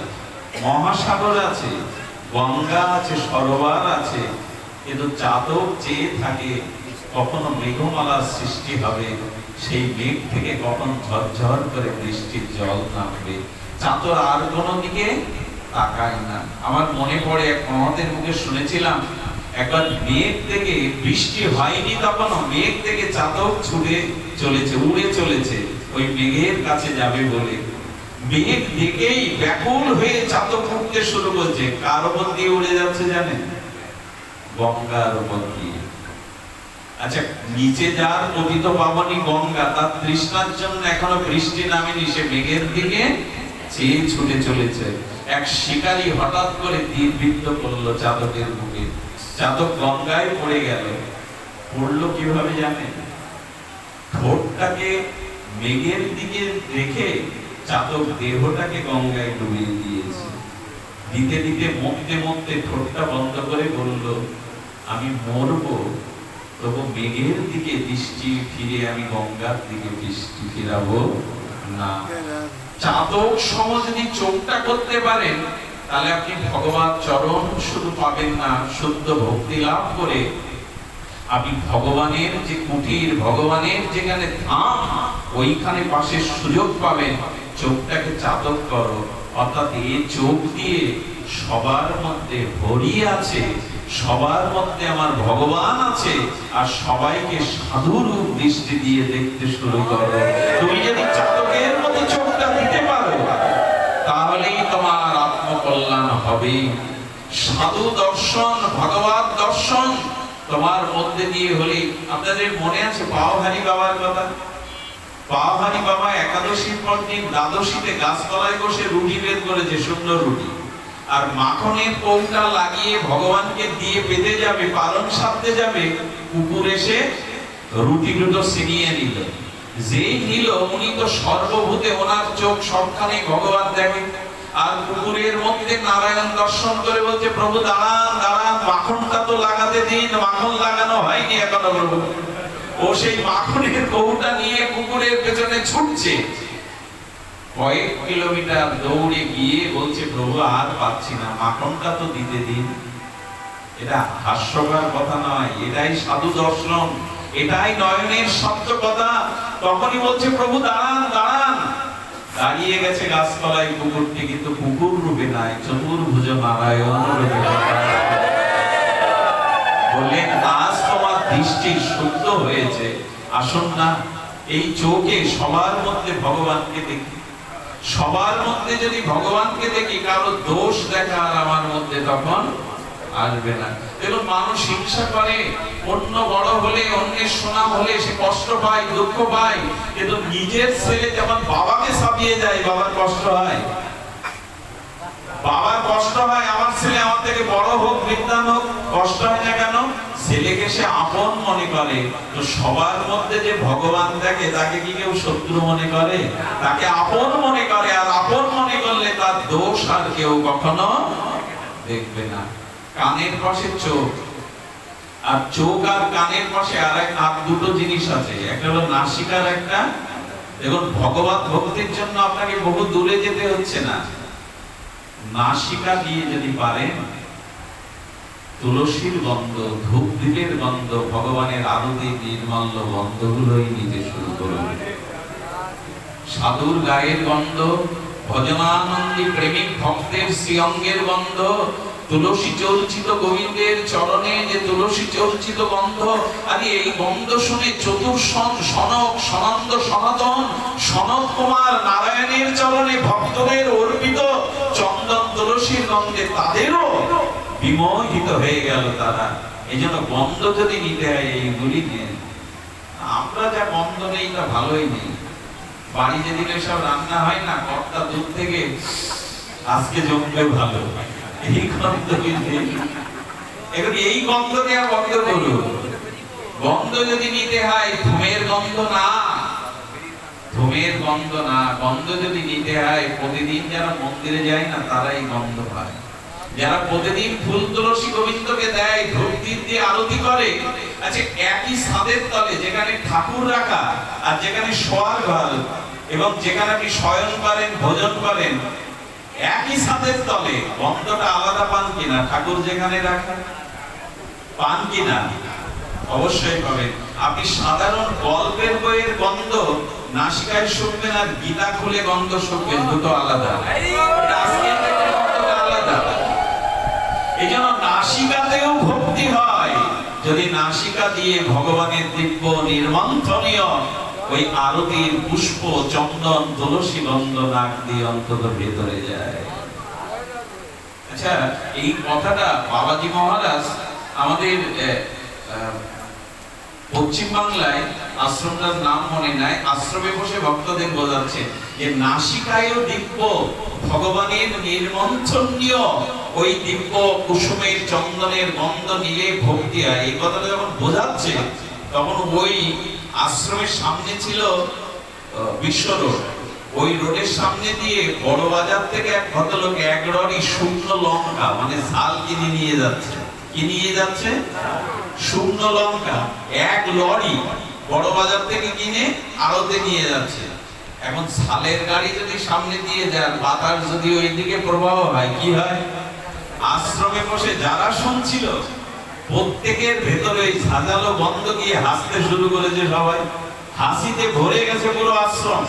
মহাসাগর আছে, গঙ্গা আছে, সরোবর আছে, কিন্তু চাতক চেয়ে থাকে কখনো মেঘমালার সৃষ্টি হবে, সেই মেঘ থেকে কখন ঝরঝর করে বৃষ্টির জল নামবে। চাতক আর কোনো দিকে তাকায় না। আমার মনে পড়ে এক মহতের মুখে শুনেছিলাম, একবার মেঘ থেকে বৃষ্টি হয়নি, তখনও মেঘ থেকে চাতক ছুটে চলেছে, উড়ে চলেছে ওই মেঘের কাছে যাবে বলে। মেঘ দেখেই ব্যাকুল হয়ে চাতক উঠতে শুরু করছে। কার উপর দিয়ে উড়ে যাচ্ছে জানেন? গঙ্গার উপর দিয়ে। আচ্ছা, নিচে যার পতিত পাবনী গঙ্গা, তার তৃষ্ণার জন্য এখনো বৃষ্টি নামেনি, সে মেঘের দিকে চেয়ে ছুটে চলেছে। এক শিকারী হঠাৎ করে তীর বিদ্ধ করলো চাতকের বুকে। চাতক গঙ্গায় পড়ে গেল। পড়লো কিভাবে জানেন? ঠোঁটটাকে মেঘের দিকে রেখে চাতক দেহটাকে গঙ্গায় ডুবিয়ে দিয়েছে। দিতে দিতে মরতে মরতে ঠোঁটটা বন্ধ করে বলল, আমি মরবো, তবু মেঘের দিকে দৃষ্টি ফিরে আমি গঙ্গার দিকে দৃষ্টি ফিরাবো না। চাতক সম যদি চোখটা করতে পারেন, তাহলে আপনি ভগবান চরণ শুধু পাবেন না, শুদ্ধ ভক্তি লাভ করে আপনি ভগবানের যে কুটির, ভগবানের যেখানে ধাম, ওইখানে পাশে সুযোগ পাবেন। চোখটাকে চাতক করো, অর্থাৎ এই চোখ দিয়ে সবার মধ্যে হরি আছে, সবার মধ্যে আমার ভগবান আছে, আর সবাইকে সাধুরূপ দৃষ্টি দিয়ে দেখতে শুরু করো। তুমি যদি চাতকের মতো চোখটা দিতে পারো, তাহলেই তোমার আত্মকল্যাণ হবে। সাধু দর্শন, ভগবত দর্শন তোমার মধ্যে দিয়ে হলে। আপনাদের মনে আছে পাওহারি বাবার কথা? পাওহারি বাবা একাদশীর পর দিন দ্বাদশীতে গাছতলায় বসে রুটি বের করেছে, সুন্দর রুটি, আর মাখনের কৌটা লাগিয়ে ভগবানকে দিয়ে পেতে যাবে, পালন সাধতে যাবে, কুকুর এসে রুটি দুটো ছিনিয়ে নিল। যেই নিল, উনি তো সর্বভূতে, ওনার চোখ সবখানে ভগবান দেখে। আর কুকুরের মধ্যে নারায়ণ দর্শন করে বলছে, প্রভু দাঁড়ান দাঁড়ান, মাখনটা তো লাগাতে দিন, মাখন লাগানো হয়নি এখনো প্রভু। ও সেই মাখনের কৌটা নিয়ে কুকুরের পেছনে ছুটছে। কয়েক কিলোমিটার দৌড়ে গিয়ে বলছে, প্রভু আর পাচ্ছি না, মাখনটা তো দিতে দিন। এটা হাস্যকর কথা নয়, এটাই সাধু দর্শন, এটাই নয়নের সত্য কথা। তখনই বলছে, প্রভু দাঁড়ান দাঁড়ান। দাঁড়িয়ে গেছে গাছতলায় কুকুরটি, কিন্তু কুকুর রূপে নাই, চতুর্ভুজ নারায়ণ রূপে। বললেন, আজ তোমার দৃষ্টি শুদ্ধ হয়েছে, আসুন না এই চোখে সবার মধ্যে ভগবানকে দেখি। সবার মধ্যে যদি ভগবানকে দেখি, কারো দোষ দেখা আর আমার মধ্যে তখন আসবে না। দেখুন, মানুষ হিংসা করে, অন্য বড় হলে, অন্যের সোনা হলে সে কষ্ট পায়, দুঃখ পায়, কিন্তু নিজের ছেলে যখন বাবাকে ছাপিয়ে যায়, বাবার কষ্ট হয়। বাবার কষ্ট হয়, আমার ছেলে আমার থেকে বড় হোক, বিদ্বান হোক, কষ্ট হয় না কেন? ছেলে প্রত্যেকে সে আপন মনে করে, তো সবার মধ্যে যে ভগবান দেখে তাকে কি কেউ শত্রু মনে করে? তাকে আপন মনে করে, আর আপন মনে করলে তার দোষ আর কেউ কখনো দেখবে না। কানের পাশে চোখ, আর চোখ আর কানের পাশে আর দুটো জিনিস আছে, একটা হলো নাসিকার একটা। দেখুন ভগবত ভক্তির জন্য আপনাকে বহু দূরে যেতে হচ্ছে না, নাসিকা দিয়ে যদি পারেন তুলসীর গন্ধ, ধূপ দ্বীপের গন্ধ, ভগবানের আরতি নির্মল্য গন্ধগুলোই নিতে শুরু করুন। সাধুর গায়ের গন্ধ, ভজনানন্দী প্রেমিক ভক্তের শ্রীঅঙ্গের গন্ধ, তুলসী চর্চিত গোবিন্দের চরণে যে তুলসী চর্চিত গন্ধ, আরে এই গন্ধ শুনে চতুর্শন সনক সনন্দ সনাতন সনত কুমার নারায়ণের চরণে ভক্তদের অর্পিত চন্দন তুলসীর গন্ধে তাদেরও বিমোহিত হয়ে গেল তারা। এই জন্য গন্ধ যদি নিতে হয় এইগুলি নিয়ে, আমরা যা গন্ধ নেই তা ভালোই নেই। বাড়ি যেদিকে সব রান্না হয় না, কর্তা দূর থেকে আজকে জমবে ভালো, এই গন্ধ এখন এই গন্ধ নেওয়া বন্ধ করুন। গন্ধ যদি নিতে হয় ধূমের গন্ধ না, ধূমের গন্ধ না, গন্ধ যদি নিতে হয় প্রতিদিন যারা মন্দিরে যায় না তারাই গন্ধ পায়। যারা প্রতিদিন ফুল তুলসী গোবিন্দকে দেয়, ধূপ দ্বীপ দিয়ে আরতি করে, আচ্ছা একই ছাদের তলে যেখানে ঠাকুর রাখা আর যেখানে শোয়ার ঘর এবং যেখানে আপনি শয়ন করেন ভোজন করেন, একই ছাদের তলে গন্ধটা আলাদা পান কিনা? ঠাকুর যেখানে রাখা পান কিনা? অবশ্যই পাবেন। আপনি সাধারণ গল্পের বইয়ের গন্ধ নাসিকায় শুকবেন আর গীতা খুলে গন্ধ শুকবেন, দুটো আলাদা। আলাদা। এই জন্য নাসিকাতেও ভক্তি হয় যদি নাসিকা দিয়ে ভগবানের দিব্য নির্মন্থনীয় ওই আরতির পুষ্প চন্দন তুলসী গন্ধ নাক দিয়ে অন্তত ভেতরে যায়। আচ্ছা এই কথাটা বাবাজি মহারাজ আমাদের পশ্চিম বাংলায় আশ্রমটার নাম মনে নাই, আশ্রমে বসে ভক্তদের বোঝাচ্ছে যে নাসিকায়ও দিব্য ভগবানের নির্মন্থনীয় ওই দিব্য কুসুমের চন্দনের গন্ধ নিয়ে ভক্তি হয়। এই কথাটা যখন বোঝাচ্ছে তখন ওই আশ্রমের সামনে ছিল বিশ্ব রোড, ওই রোডের সামনে দিয়ে বড় বাজার থেকে এক ভদ্রলোক এক লরি শুকনো লঙ্কা মানে ঝাল কিনে নিয়ে যাচ্ছে। কি নিয়ে যাচ্ছে? শুকনো লঙ্কা এক লরি বড় বাজার থেকে কিনে আড়তে নিয়ে যাচ্ছে। এখন ঝালের গাড়ি যদি সামনে দিয়ে যায়, বাতাস যদি ওইদিকে প্রবাহ হয়, কি হয়? আশ্রমে বসে যারা শুনছিল প্রত্যেকের ভেতরে ওই ঝাঁঝালো গন্ধ গিয়ে হাসতে শুরু করেছে, সবাই হাসিতে ভরে গেছে পুরো আশ্রম।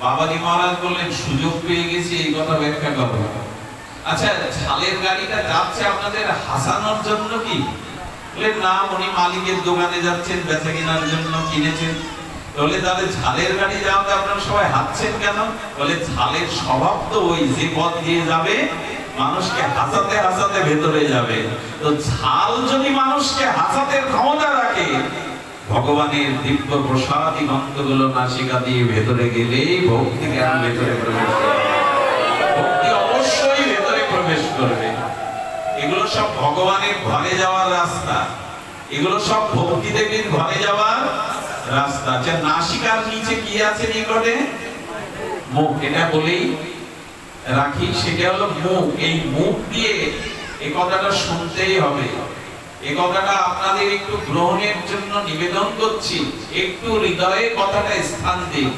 বাবাজি মহারাজ বললেন সুযোগ পেয়ে গেছি এই কথা ব্যাখ্যা করব। আচ্ছা ঝালের গাড়িটা যাচ্ছে আপনাদের হাসানোর জন্য কি? বললেন না, উনি মালিকের দোকানে যাচ্ছেন বেচা কেনার জন্য কিনেছেন। বলে তাহলে ঝালের গাড়ি যাওয়াতে আপনারা সবাই হাসছেন কেন? বলে ঝালের স্বভাব তো ওই যে পথ দিয়ে যাবে মানুষকে হাসাতে হাসাতে ভেতরে যাবে। তো ঝাল যদি মানুষকে হাসাতে ক্ষমতা রাখে, ভগবানের দিব্য প্রসাদী গন্ধগুলো নাসিকা দিয়ে ভেতরে গেলেই ভক্তি জ্ঞান ভেতরে প্রবেশ করবে, ভক্তি অবশ্যই ভেতরে প্রবেশ করবে। এগুলো সব ভগবানের ঘরে যাওয়ার রাস্তা, এগুলো সব ভক্তি দেবীর ঘরে যাওয়ার রাস্তা। আচ্ছা নাসিকার নিচে কি আছে নিকটে? মুখ। এটা বলেই রাখি, সেটা হলো মুখ। এই মুখ দিয়ে এই কথাটা শুনতেই হবে। এই কথাটা আপনাদের একটু গ্রহণের জন্য নিবেদন করছি, একটু হৃদয়ে কথাটা স্থান দিন।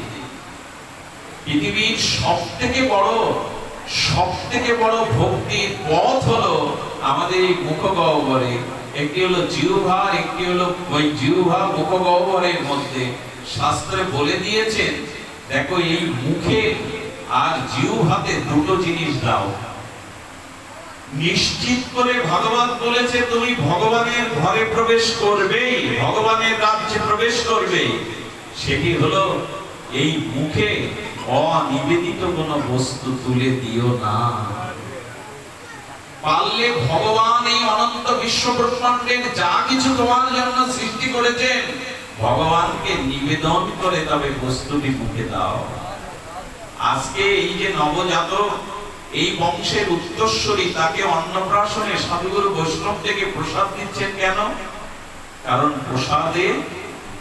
পৃথিবীর সব থেকে বড় ভক্তির পথ হলো আমাদের এই মুখগহ্বরে। একটি হলো জিহ্বা, একটি হলো ওই জিহ্বা মুখগহ্বরের মধ্যে। শাস্ত্রে বলে দিয়েছেন দেখো এই মুখে আর জিহ্বাতে দুটো জিনিস দাও। নিশ্চিত করে ভগবান বলেছে তুমি ভগবানের ঘরে প্রবেশ করবেই, ভগবানের রাজ্যে প্রবেশ করবেই। সেটি হলো এই মুখে অনিবেদিত কোনো বস্তু তুলে দিও না। পারলে ভগবান এই অনন্ত বিশ্ব ব্রহ্মাণ্ডের যা কিছু তোমার জন্য সৃষ্টি করেছেন ভগবানকে নিবেদন করে তবে বস্তুটি মুখে দাও। আজকে এই যে নবজাতক, এই বংশের উত্তরসূরি, তাকে অন্নপ্রাশনে সাধুগুরু বৈষ্ণব থেকে প্রসাদ দিচ্ছেন কেন? কারণ প্রসাদে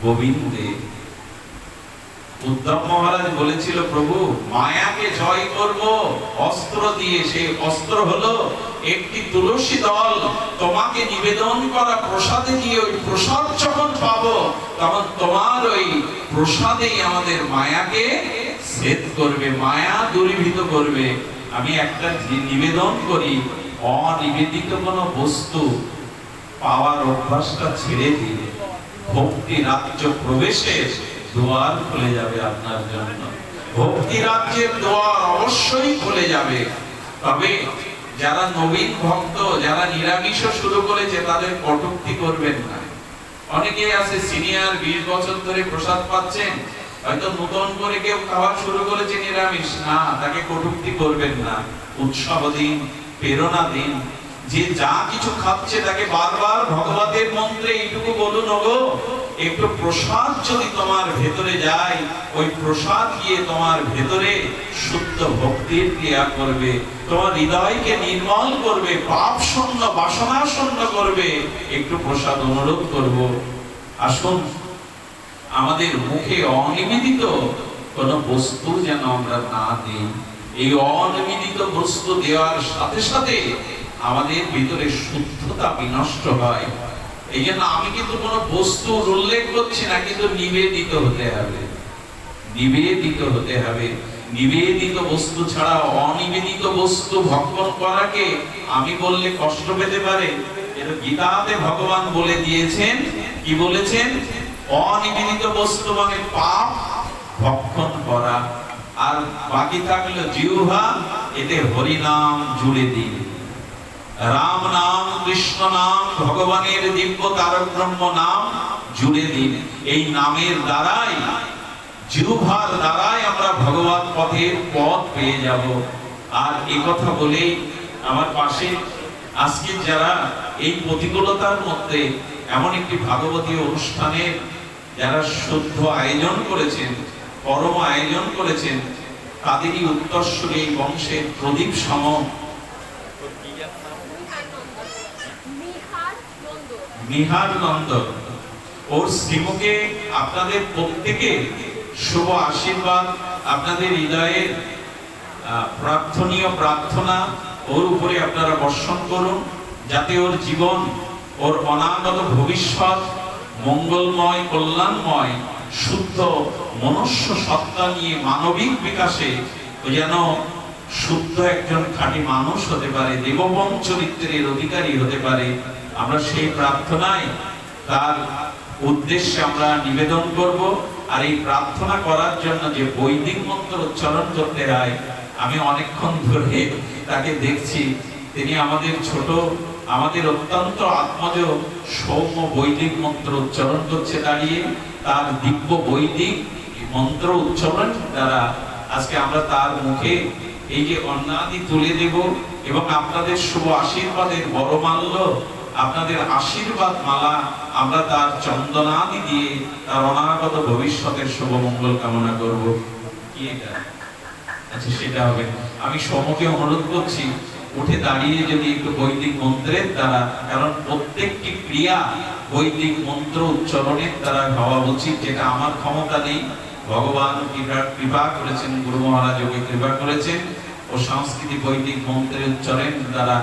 গোবিন্দে। উদ্ধব মহারাজ বলেছিল, প্রভু মায়াকে জয় করব অস্ত্র দিয়ে। সেই অস্ত্র হলো একটি তুলসী দল, তোমাকে নিবেদন করা প্রসাদে দিয়ে ওই প্রসাদ যখন পাবো তখন তোমার ওই প্রসাদেই আমাদের মায়াকে ছেদ করবে, মায়া দূরীভূত করবে। আমি একটা নিবেদন করি, অনিবেদিত কোনো বস্তু পাওয়ার অভ্যাসটা ছেড়ে দিয়ে ভক্তি রাজ্য প্রবেশের দুয়ার খুলে যাবে আপনার জন্য। ভক্তি রাজ্যের দুয়ার অবশ্যই খুলে যাবে। তবে যারা নবীন ভক্ত, যারা নিরামিষ শুরু করেছে, তাদের কটূক্তি করবেন না। অনেকে আছে সিনিয়র 20 বছর ধরে প্রসাদ পাচ্ছেন, হয়তো নতুন করে কেউ খাওয়া শুরু করেছে নিরামিষ, না, তাকে কটূক্তি করবেন না। উৎসব দিন, প্রেরণা দিন, যে যা কিছু খাচ্ছে তাকে বারবার ভগবতের মন্ত্রে এইটুকু বলুন, ওগো একটু প্রসাদ যদি তোমার ভেতরে যায়, ওই প্রসাদ গিয়ে তোমার ভেতরে শুদ্ধ ভক্তির ক্রিয়া করবে, তোমার হৃদয়কে নির্মল করবে, পাপ শূন্য বাসনা শূন্য করবে। একটু প্রসাদ অনুরোধ করব। আসুন, আমাদের মুখে অনিবেদিত কোন বস্তু যেন আমরা না দিই। এই অনিবেদিত বস্তু দেওয়ার সাথে সাথে আমাদের ভিতরে শুদ্ধতা বিনষ্ট হয়। এই জন্য আমি কিন্তু কোনো বস্তুর উল্লেখ করছি না, কিন্তু নিবেদিত হতে হবে, নিবেদিত হতে হবে। নিবেদিত বস্তু ছাড়া অনিবেদিত বস্তু ভক্ষণ করাকে আমি বললে কষ্ট পেতে পারে। এটা গীতাতে ভগবান বলে দিয়েছেন, কি বলেছেন? অনিবেদিত বস্তু মানে পাপ ভক্ষণ করা। আর বাকি থাকলো জিহ্বা, এতে হরি নাম জুড়ে দিন, রাম নাম, কৃষ্ণ নাম, ভগবানের দিব্য তারক ব্রহ্ম নাম জুড়ে দিন। এই নামের দ্বারাই, জিহ্বার দ্বারাই আমরা ভগবত পথের পথ পেয়ে যাব। আর এই কথা বলেই আমার পাশে আজকে যারা এই প্রতিকূলতার মধ্যে এমন একটি ভাগবতী অনুষ্ঠানের যারা শুদ্ধ আয়োজন করেছেন, পরম আয়োজন করেছেন, তাদেরই উত্তরসূরি এই বংশের প্রদীপ সম নিহার নন্দ, ওর শ্রীমুখে আপনাদের প্রত্যেকে শুভ আশীর্বাদ, আপনাদের হৃদয়ের প্রার্থনীয় প্রার্থনা ওর উপরে আপনারা বর্ষণ করুন, যাতে ওর জীবন, ওর অনাগত ভবিষ্যৎ মঙ্গলময়, কল্যাণময়, শুদ্ধ মনুষ্য সত্তা নিয়ে মানবিক বিকাশে ও যেন শুদ্ধ একজন খাঁটি মানুষ হতে পারে, দেববং চরিত্রের অধিকারী হতে পারে। আমরা সেই প্রার্থনায় তার উদ্দেশ্যে আমরা নিবেদন করব। আর এই প্রার্থনা করার জন্য যে বৈদিক মন্ত্র উচ্চারণ করতে হয়, আমি অনেকক্ষণ ধরে তাকে দেখছি, তিনি আমাদের ছোট, আমাদের অত্যন্ত আত্মজ সৌম্য বৈদিক মন্ত্র উচ্চারণ করছে দাঁড়িয়ে। তার দিব্য বৈদিক মন্ত্র উচ্চারণ দ্বারা আজকে আমরা তার মুখে এই যে অন্নাদি তুলে দেব, এবং আপনাদের শুভ আশীর্বাদের বড়মাল্য, আপনাদের আশীর্বাদ মালা আমরা তার চন্দনাদি দিয়ে তার অনাগত ভবিষ্যতের শুভ মঙ্গল কামনা করব। কি এটা? আচ্ছা, সেটা হবে। আমি সমকে অনুরোধ করছি, উঠে দাঁড়িয়ে যদি একটু বৈদিক মন্ত্রের দ্বারা, কারণ প্রত্যেকটি ক্রিয়া বৈদিক মন্ত্র উচ্চারণের দ্বারা হওয়া উচিত, যেটা আমার ক্ষমতা নেই। ভগবান কৃপা করেছেন, গুরু মহারাজ কৃপা করেছেন, ও সংস্কৃতি বৈদিক মন্ত্রের উচ্চারণের দ্বারা